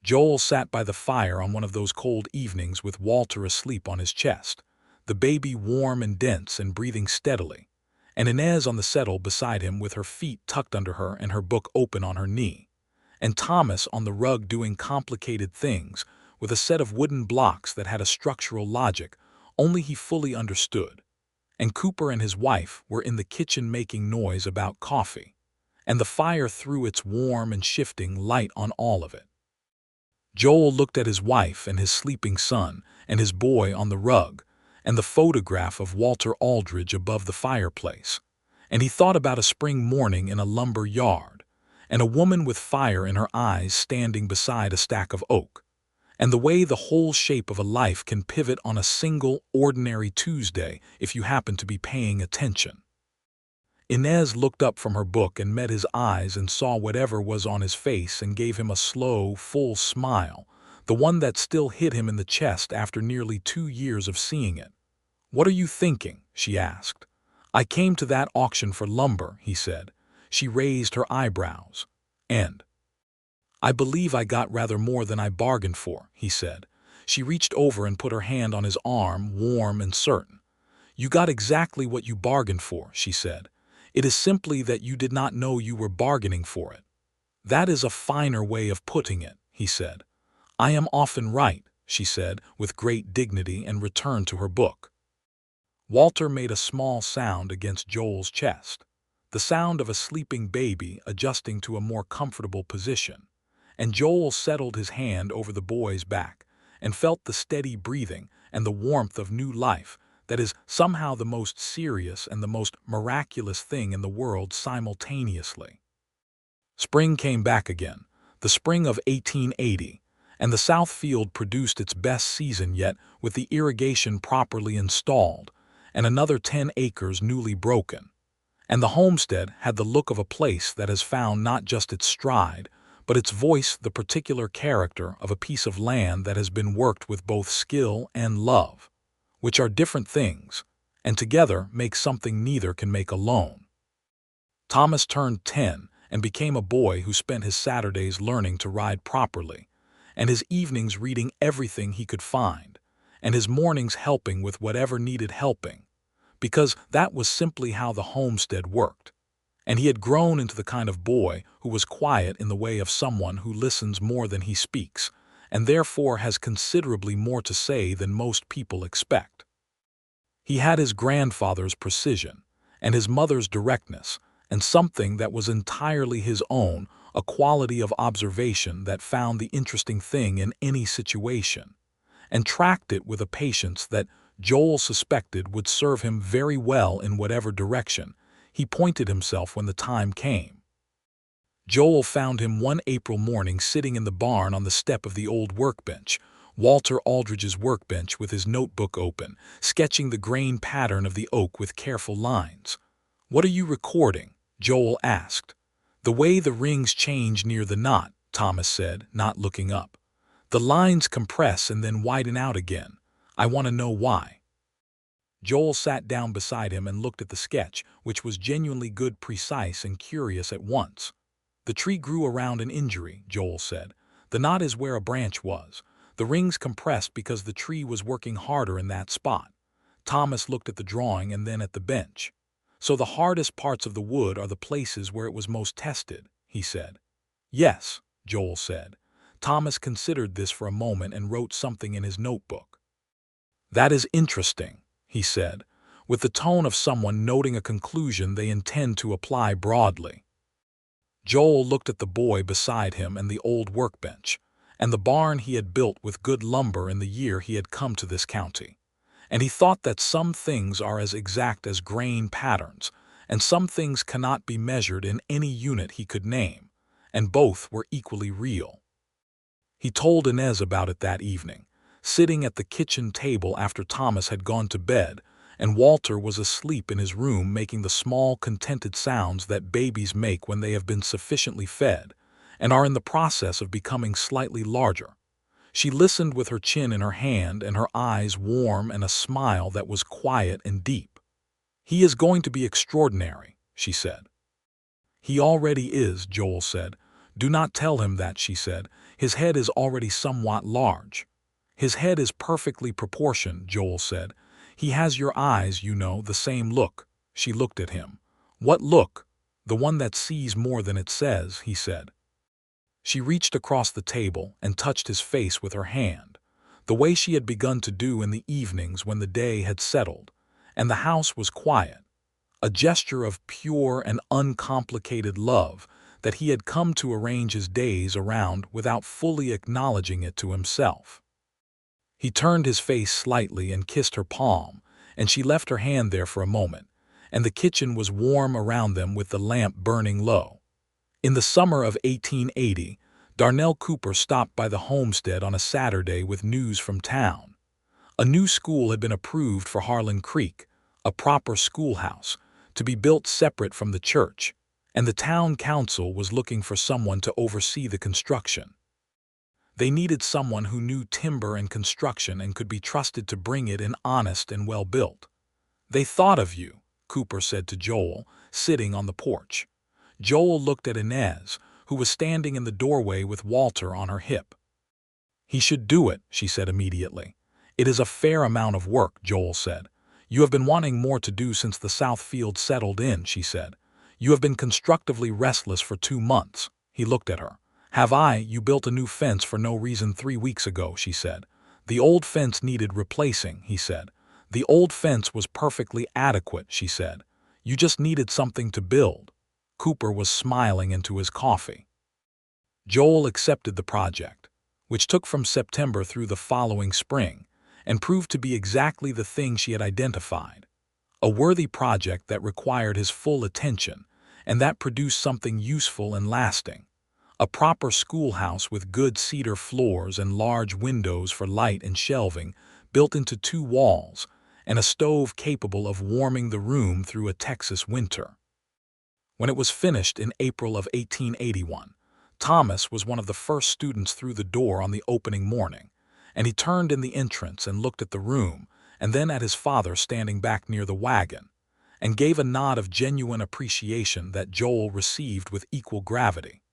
Joel sat by the fire on one of those cold evenings with Walter asleep on his chest, the baby warm and dense and breathing steadily, and Inez on the settle beside him with her feet tucked under her and her book open on her knee, and Thomas on the rug doing complicated things with a set of wooden blocks that had a structural logic only he fully understood, and Cooper and his wife were in the kitchen making noise about coffee, and the fire threw its warm and shifting light on all of it. Joel looked at his wife and his sleeping son and his boy on the rug and the photograph of Walter Aldridge above the fireplace, and he thought about a spring morning in a lumber yard, and a woman with fire in her eyes standing beside a stack of oak, and the way the whole shape of a life can pivot on a single, ordinary Tuesday if you happen to be paying attention. Inez looked up from her book and met his eyes and saw whatever was on his face and gave him a slow, full smile, the one that still hit him in the chest after nearly 2 years of seeing it. "What are you thinking?" she asked. "I came to that auction for lumber," he said. She raised her eyebrows. "And I believe I got rather more than I bargained for," he said. She reached over and put her hand on his arm, warm and certain. "You got exactly what you bargained for," she said. "It is simply that you did not know you were bargaining for it." "That is a finer way of putting it," he said. "I am often right," she said with great dignity and returned to her book. Walter made a small sound against Joel's chest, the sound of a sleeping baby adjusting to a more comfortable position, and Joel settled his hand over the boy's back and felt the steady breathing and the warmth of new life that is somehow the most serious and the most miraculous thing in the world simultaneously. Spring came back again, the spring of 1880, and the South Field produced its best season yet with the irrigation properly installed and another 10 acres newly broken. And the homestead had the look of a place that has found not just its stride, but its voice, the particular character of a piece of land that has been worked with both skill and love, which are different things, and together make something neither can make alone. Thomas turned 10 and became a boy who spent his Saturdays learning to ride properly, and his evenings reading everything he could find, and his mornings helping with whatever needed helping, because that was simply how the homestead worked. And he had grown into the kind of boy who was quiet in the way of someone who listens more than he speaks, and therefore has considerably more to say than most people expect. He had his grandfather's precision, and his mother's directness, and something that was entirely his own, a quality of observation that found the interesting thing in any situation, and tracked it with a patience that Joel suspected would serve him very well in whatever direction he pointed himself when the time came. Joel found him one April morning sitting in the barn on the step of the old workbench, Walter Aldridge's workbench, with his notebook open, sketching the grain pattern of the oak with careful lines. "What are you recording?" Joel asked. "The way the rings change near the knot," Thomas said, not looking up. "The lines compress and then widen out again. I want to know why." Joel sat down beside him and looked at the sketch, which was genuinely good, precise, and curious at once. "The tree grew around an injury," Joel said. "The knot is where a branch was. The rings compressed because the tree was working harder in that spot." Thomas looked at the drawing and then at the bench. "So the hardest parts of the wood are the places where it was most tested," he said. "Yes," Joel said. Thomas considered this for a moment and wrote something in his notebook. "That is interesting," he said, with the tone of someone noting a conclusion they intend to apply broadly. Joel looked at the boy beside him and the old workbench, and the barn he had built with good lumber in the year he had come to this county, and he thought that some things are as exact as grain patterns, and some things cannot be measured in any unit he could name, and both were equally real. He told Inez about it that evening, sitting at the kitchen table after Thomas had gone to bed, and Walter was asleep in his room making the small, contented sounds that babies make when they have been sufficiently fed and are in the process of becoming slightly larger. She listened with her chin in her hand and her eyes warm and a smile that was quiet and deep. "He is going to be extraordinary," she said. "He already is," Joel said. "Do not tell him that," she said. "His head is already somewhat large." "His head is perfectly proportioned," Joel said. "He has your eyes, you know, the same look." She looked at him. "What look?" "The one that sees more than it says," he said. She reached across the table and touched his face with her hand, the way she had begun to do in the evenings when the day had settled, and the house was quiet. A gesture of pure and uncomplicated love that he had come to arrange his days around without fully acknowledging it to himself. He turned his face slightly and kissed her palm, and she left her hand there for a moment, and the kitchen was warm around them with the lamp burning low. In the summer of 1880, Darnell Cooper stopped by the homestead on a Saturday with news from town. A new school had been approved for Harlan Creek, a proper schoolhouse, to be built separate from the church, and the town council was looking for someone to oversee the construction. They needed someone who knew timber and construction and could be trusted to bring it in honest and well built. "They thought of you," Cooper said to Joel, sitting on the porch. Joel looked at Inez, who was standing in the doorway with Walter on her hip. "He should do it," she said immediately. "It is a fair amount of work," Joel said. "You have been wanting more to do since the South Field settled in," she said. "You have been constructively restless for 2 months." He looked at her. "Have I? You built a new fence for no reason 3 weeks ago," she said. "The old fence needed replacing," he said. "The old fence was perfectly adequate," she said. "You just needed something to build." Cooper was smiling into his coffee. Joel accepted the project, which took from September through the following spring, and proved to be exactly the thing she had identified. A worthy project that required his full attention, and that produced something useful and lasting. A proper schoolhouse with good cedar floors and large windows for light and shelving built into 2 walls, and a stove capable of warming the room through a Texas winter. When it was finished in April of 1881, Thomas was one of the first students through the door on the opening morning, and he turned in the entrance and looked at the room, and then at his father standing back near the wagon, and gave a nod of genuine appreciation that Joel received with equal gravity.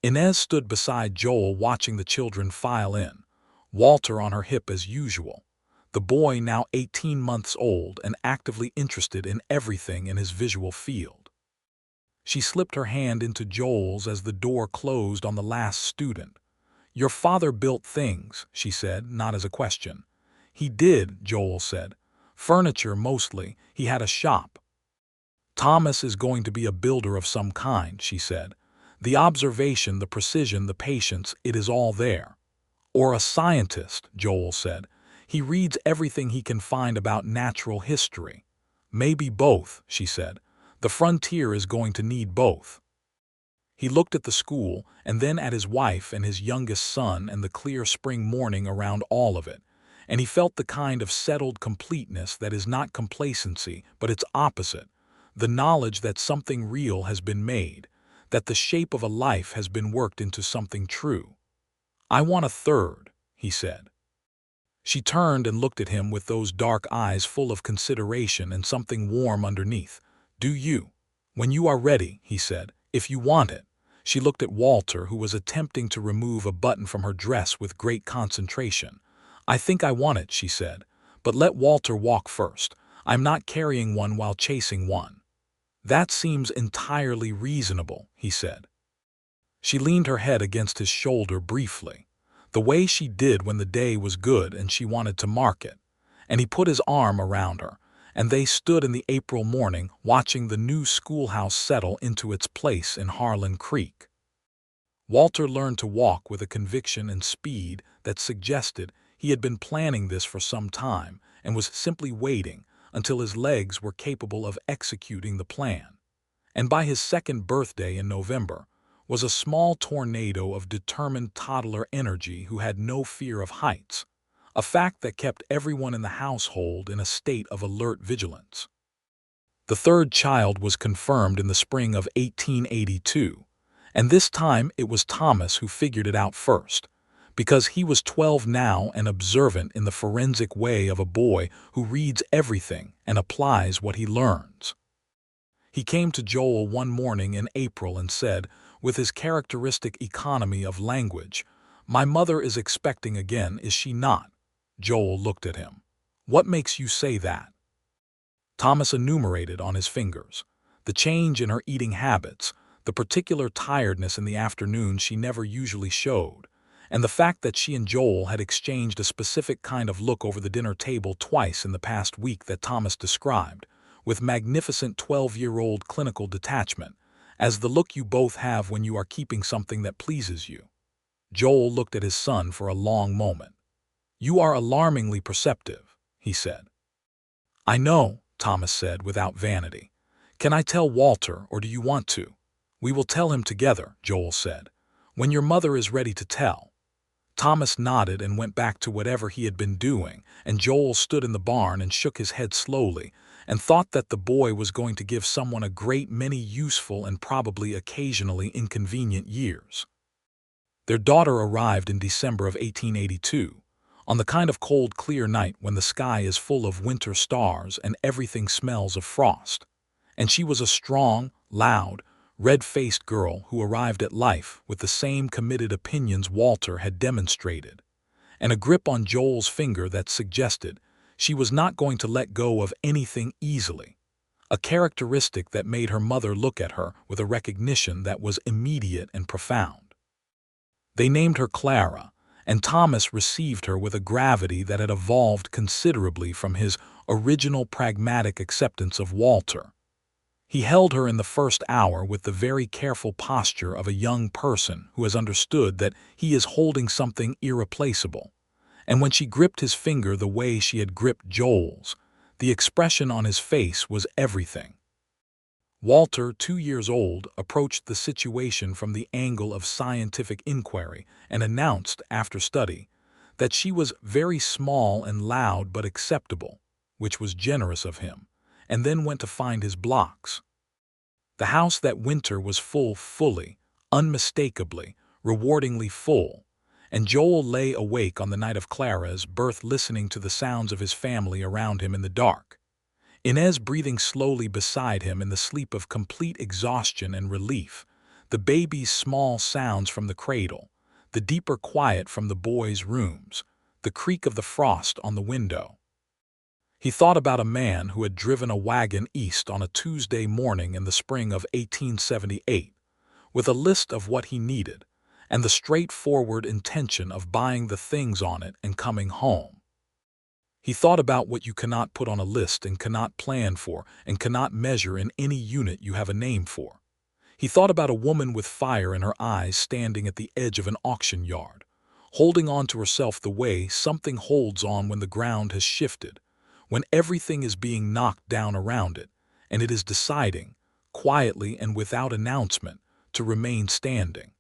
Inez stood beside Joel watching the children file in, Walter on her hip as usual, the boy now 18 months old and actively interested in everything in his visual field. She slipped her hand into Joel's as the door closed on the last student. "Your father built things," she said, not as a question. "He did," Joel said. "Furniture mostly. He had a shop." "Thomas is going to be a builder of some kind," she said. "The observation, the precision, the patience, it is all there." "Or a scientist," Joel said. "He reads everything he can find about natural history." "Maybe both," she said. "The frontier is going to need both." He looked at the school, and then at his wife and his youngest son and the clear spring morning around all of it, and he felt the kind of settled completeness that is not complacency, but its opposite, the knowledge that something real has been made, that the shape of a life has been worked into something true. "I want a third," he said. She turned and looked at him with those dark eyes full of consideration and something warm underneath. "Do you?" "When you are ready," he said, "if you want it." She looked at Walter, who was attempting to remove a button from her dress with great concentration. "I think I want it," she said. "But let Walter walk first. I'm not carrying one while chasing one." "That seems entirely reasonable," he said. She leaned her head against his shoulder briefly, the way she did when the day was good and she wanted to mark it, and he put his arm around her, and they stood in the April morning watching the new schoolhouse settle into its place in Harlan Creek. Walter learned to walk with a conviction and speed that suggested he had been planning this for some time and was simply waiting until his legs were capable of executing the plan. And by his 2nd birthday in November was a small tornado of determined toddler energy who had no fear of heights, a fact that kept everyone in the household in a state of alert vigilance. The 3rd child was confirmed in the spring of 1882, and this time it was Thomas who figured it out first, because he was 12 now and observant in the forensic way of a boy who reads everything and applies what he learns. He came to Joel one morning in April and said, with his characteristic economy of language, "My mother is expecting again, is she not?" Joel looked at him. "What makes you say that?" Thomas enumerated on his fingers the change in her eating habits, the particular tiredness in the afternoon she never usually showed, and the fact that she and Joel had exchanged a specific kind of look over the dinner table twice in the past week that Thomas described, with magnificent 12-year-old clinical detachment, as the look you both have when you are keeping something that pleases you. Joel looked at his son for a long moment. "You are alarmingly perceptive," he said. "I know," Thomas said without vanity. "Can I tell Walter, or do you want to?" "We will tell him together," Joel said, "when your mother is ready to tell." Thomas nodded and went back to whatever he had been doing, and Joel stood in the barn and shook his head slowly and thought that the boy was going to give someone a great many useful and probably occasionally inconvenient years. Their daughter arrived in December of 1882, on the kind of cold, clear night when the sky is full of winter stars and everything smells of frost. And she was a strong, loud, red-faced girl who arrived at life with the same committed opinions Walter had demonstrated, and a grip on Joel's finger that suggested she was not going to let go of anything easily, a characteristic that made her mother look at her with a recognition that was immediate and profound. They named her Clara, and Thomas received her with a gravity that had evolved considerably from his original pragmatic acceptance of Walter. He held her in the first hour with the very careful posture of a young person who has understood that he is holding something irreplaceable, and when she gripped his finger the way she had gripped Joel's, the expression on his face was everything. Walter, 2 years old, approached the situation from the angle of scientific inquiry and announced, after study, that she was very small and loud but acceptable, which was generous of him, and then went to find his blocks. The house that winter was fully, unmistakably, rewardingly full, and Joel lay awake on the night of Clara's birth listening to the sounds of his family around him in the dark. Inez breathing slowly beside him in the sleep of complete exhaustion and relief, the baby's small sounds from the cradle, the deeper quiet from the boys' rooms, the creak of the frost on the window. He thought about a man who had driven a wagon east on a Tuesday morning in the spring of 1878, with a list of what he needed, and the straightforward intention of buying the things on it and coming home. He thought about what you cannot put on a list and cannot plan for and cannot measure in any unit you have a name for. He thought about a woman with fire in her eyes standing at the edge of an auction yard, holding on to herself the way something holds on when the ground has shifted, when everything is being knocked down around it, and it is deciding, quietly and without announcement, to remain standing.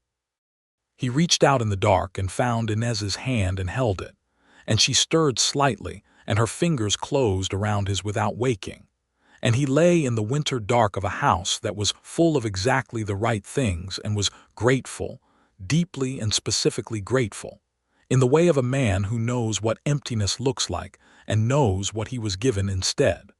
He reached out in the dark and found Inez's hand and held it, and she stirred slightly, and her fingers closed around his without waking, and he lay in the winter dark of a house that was full of exactly the right things and was grateful, deeply and specifically grateful, in the way of a man who knows what emptiness looks like and knows what he was given instead.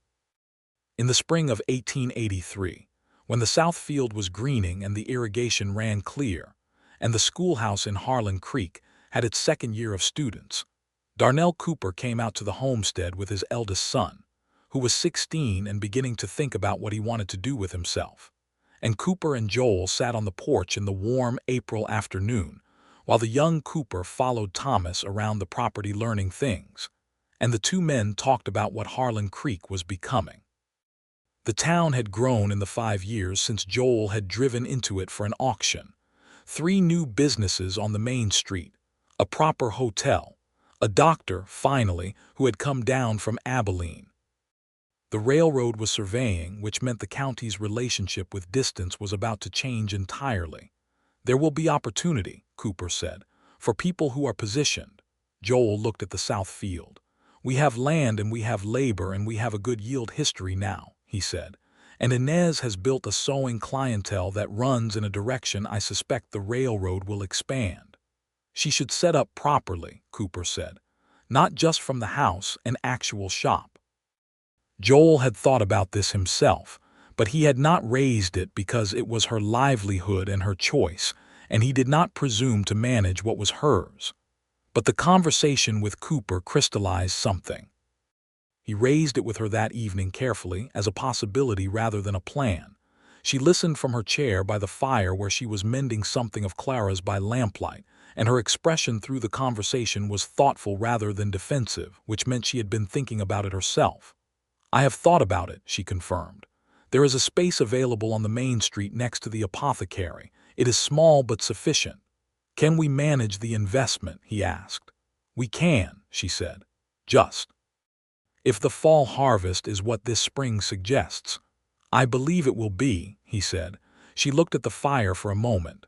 In the spring of 1883, when the south field was greening and the irrigation ran clear, and the schoolhouse in Harlan Creek had its second year of students, Darnell Cooper came out to the homestead with his eldest son, who was 16 and beginning to think about what he wanted to do with himself. And Cooper and Joel sat on the porch in the warm April afternoon, while the young Cooper followed Thomas around the property learning things, and the two men talked about what Harlan Creek was becoming. The town had grown in the 5 years since Joel had driven into it for an auction. 3 new businesses on the main street, a proper hotel, a doctor, finally, who had come down from Abilene. The railroad was surveying, which meant the county's relationship with distance was about to change entirely. "There will be opportunity," Cooper said, "for people who are positioned." Joel looked at the south field. "We have land and we have labor and we have a good yield history now," he said, "and Inez has built a sewing clientele that runs in a direction I suspect the railroad will expand." She should set up properly, Cooper said. Not just from the house, an actual shop. Joel had thought about this himself, but he had not raised it because it was her livelihood and her choice, and he did not presume to manage what was hers. But the conversation with Cooper crystallized something. He raised it with her that evening carefully, as a possibility rather than a plan. She listened from her chair by the fire where she was mending something of Clara's by lamplight, and her expression through the conversation was thoughtful rather than defensive, which meant she had been thinking about it herself. "I have thought about it," she confirmed. "There is a space available on the main street next to the apothecary. It is small but sufficient." "Can we manage the investment?" he asked. "We can," she said. "Just if the fall harvest is what this spring suggests." "I believe it will be," he said. She looked at the fire for a moment.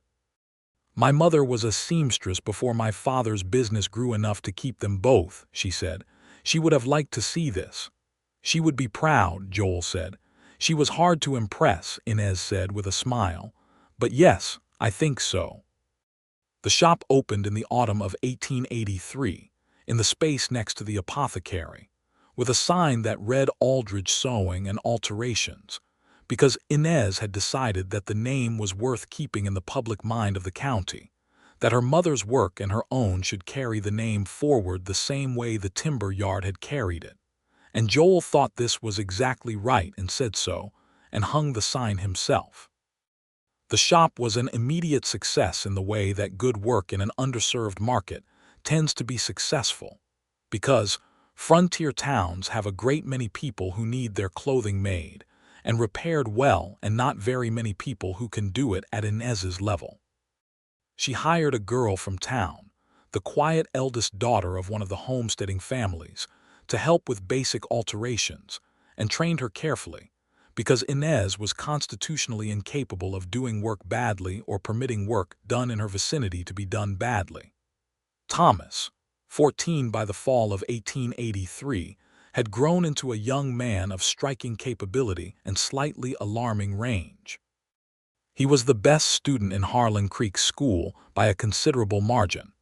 "My mother was a seamstress before my father's business grew enough to keep them both," she said. "She would have liked to see this." "She would be proud," Joel said. "She was hard to impress," Inez said with a smile. "But yes, I think so." The shop opened in the autumn of 1883, in the space next to the apothecary, with a sign that read Aldridge Sewing and Alterations, because Inez had decided that the name was worth keeping in the public mind of the county, that her mother's work and her own should carry the name forward the same way the timber yard had carried it. And Joel thought this was exactly right and said so, and hung the sign himself. The shop was an immediate success in the way that good work in an underserved market tends to be successful, because frontier towns have a great many people who need their clothing made and repaired well, and not very many people who can do it at Inez's level. She hired a girl from town, the quiet eldest daughter of one of the homesteading families, to help with basic alterations, and trained her carefully, because Inez was constitutionally incapable of doing work badly or permitting work done in her vicinity to be done badly. Thomas, 14 by the fall of 1883, had grown into a young man of striking capability and slightly alarming range. He was the best student in Harlan Creek school by a considerable margin,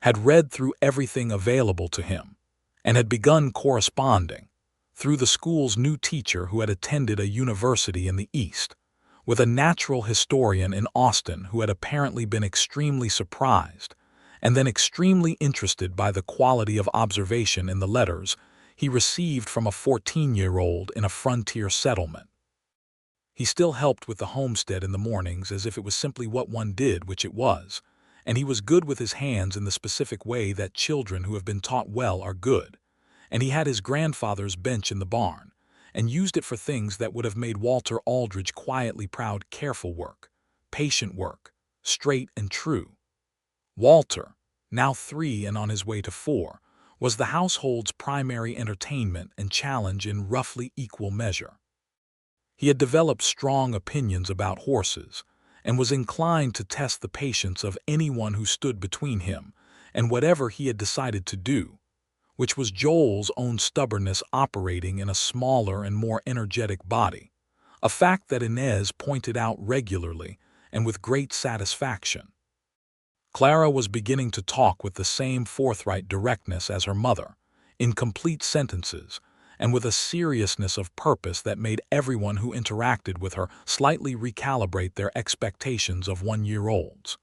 had read through everything available to him, and had begun corresponding, through the school's new teacher who had attended a university in the East, with a natural historian in Austin who had apparently been extremely surprised and then extremely interested by the quality of observation in the letters he received from a 14-year-old in a frontier settlement. He still helped with the homestead in the mornings as if it was simply what one did, which it was, and he was good with his hands in the specific way that children who have been taught well are good, and he had his grandfather's bench in the barn, and used it for things that would have made Walter Aldridge quietly proud: careful work, patient work, straight and true. Walter, now 3 and on his way to 4, was the household's primary entertainment and challenge in roughly equal measure. He had developed strong opinions about horses, and was inclined to test the patience of anyone who stood between him and whatever he had decided to do, which was Joel's own stubbornness operating in a smaller and more energetic body, a fact that Inez pointed out regularly and with great satisfaction. Clara was beginning to talk with the same forthright directness as her mother, in complete sentences, and with a seriousness of purpose that made everyone who interacted with her slightly recalibrate their expectations of 1-year-olds.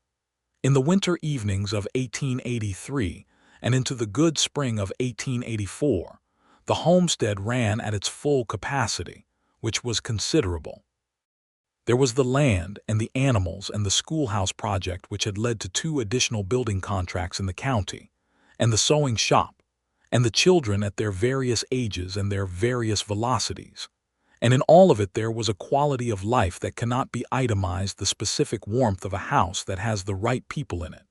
In the winter evenings of 1883 and into the good spring of 1884, the homestead ran at its full capacity, which was considerable. There was the land and the animals and the schoolhouse project, which had led to 2 additional building contracts in the county, and the sewing shop, and the children at their various ages and their various velocities. And in all of it there was a quality of life that cannot be itemized, the specific warmth of a house that has the right people in it,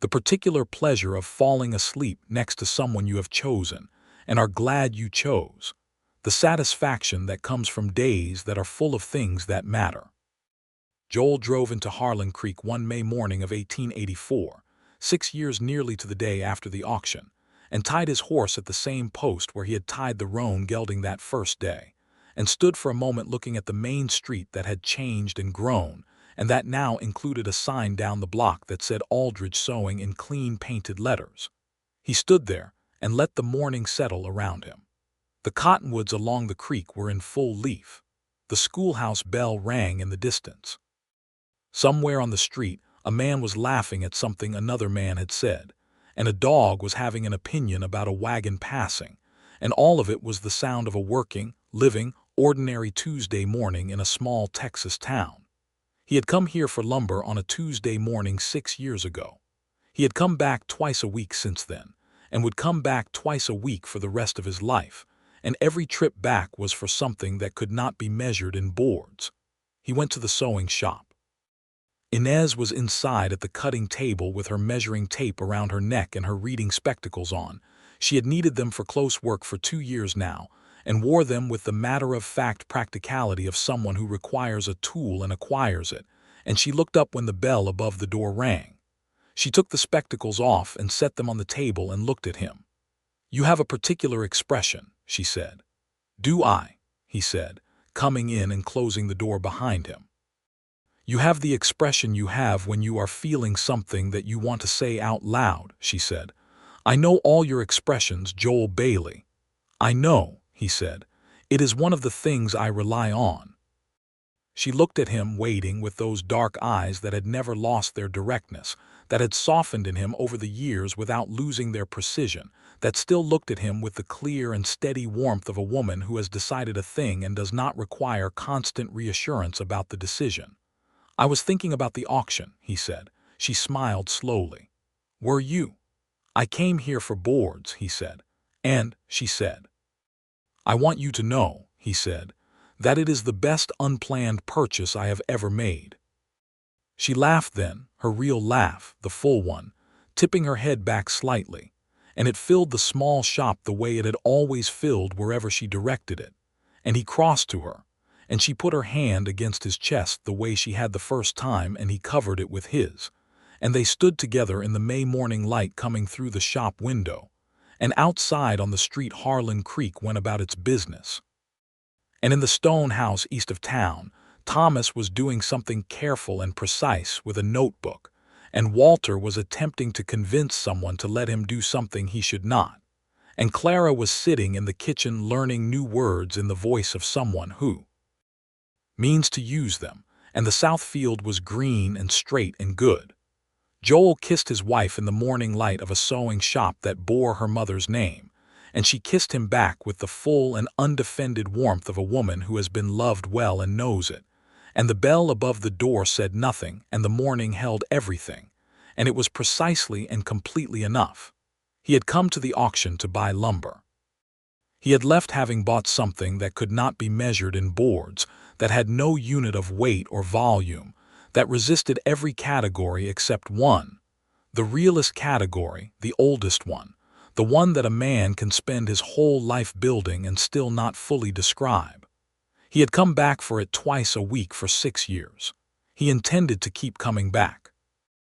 the particular pleasure of falling asleep next to someone you have chosen and are glad you chose, the satisfaction that comes from days that are full of things that matter. Joel drove into Harlan Creek one May morning of 1884, 6 years nearly to the day after the auction, and tied his horse at the same post where he had tied the roan gelding that first day, and stood for a moment looking at the main street that had changed and grown, and that now included a sign down the block that said Aldridge Sewing in clean painted letters. He stood there and let the morning settle around him. The cottonwoods along the creek were in full leaf. The schoolhouse bell rang in the distance. Somewhere on the street, a man was laughing at something another man had said, and a dog was having an opinion about a wagon passing, and all of it was the sound of a working, living, ordinary Tuesday morning in a small Texas town. He had come here for lumber on a Tuesday morning 6 years ago. He had come back twice a week since then, and would come back twice a week for the rest of his life, and every trip back was for something that could not be measured in boards. He went to the sewing shop. Inez was inside at the cutting table with her measuring tape around her neck and her reading spectacles on. She had needed them for close work for 2 years now, and wore them with the matter-of-fact practicality of someone who requires a tool and acquires it, and she looked up when the bell above the door rang. She took the spectacles off and set them on the table and looked at him. "You have a particular expression," she said. "Do I?" he said, coming in and closing the door behind him. "You have the expression you have when you are feeling something that you want to say out loud," she said. "I know all your expressions, Joel Bailey." "I know," he said. "It is one of the things I rely on." She looked at him, waiting, with those dark eyes that had never lost their directness, that had softened in him over the years without losing their precision, that still looked at him with the clear and steady warmth of a woman who has decided a thing and does not require constant reassurance about the decision. "I was thinking about the auction," he said. She smiled slowly. "Were you?" "I came here for boards," he said. "And," she said, "I want you to know," he said, "that it is the best unplanned purchase I have ever made." She laughed then, her real laugh, the full one, tipping her head back slightly, and it filled the small shop the way it had always filled wherever she directed it. And he crossed to her, and she put her hand against his chest the way she had the first time, and he covered it with his, and they stood together in the May morning light coming through the shop window, and outside on the street Harlan Creek went about its business. And in the stone house east of town, Thomas was doing something careful and precise with a notebook, and Walter was attempting to convince someone to let him do something he should not, and Clara was sitting in the kitchen learning new words in the voice of someone who means to use them, and the south field was green and straight and good. Joel kissed his wife in the morning light of a sewing shop that bore her mother's name, and she kissed him back with the full and undefended warmth of a woman who has been loved well and knows it. And the bell above the door said nothing, and the morning held everything, and it was precisely and completely enough. He had come to the auction to buy lumber. He had left having bought something that could not be measured in boards, that had no unit of weight or volume, that resisted every category except one, the realest category, the oldest one, the one that a man can spend his whole life building and still not fully describe. He had come back for it twice a week for 6 years. He intended to keep coming back.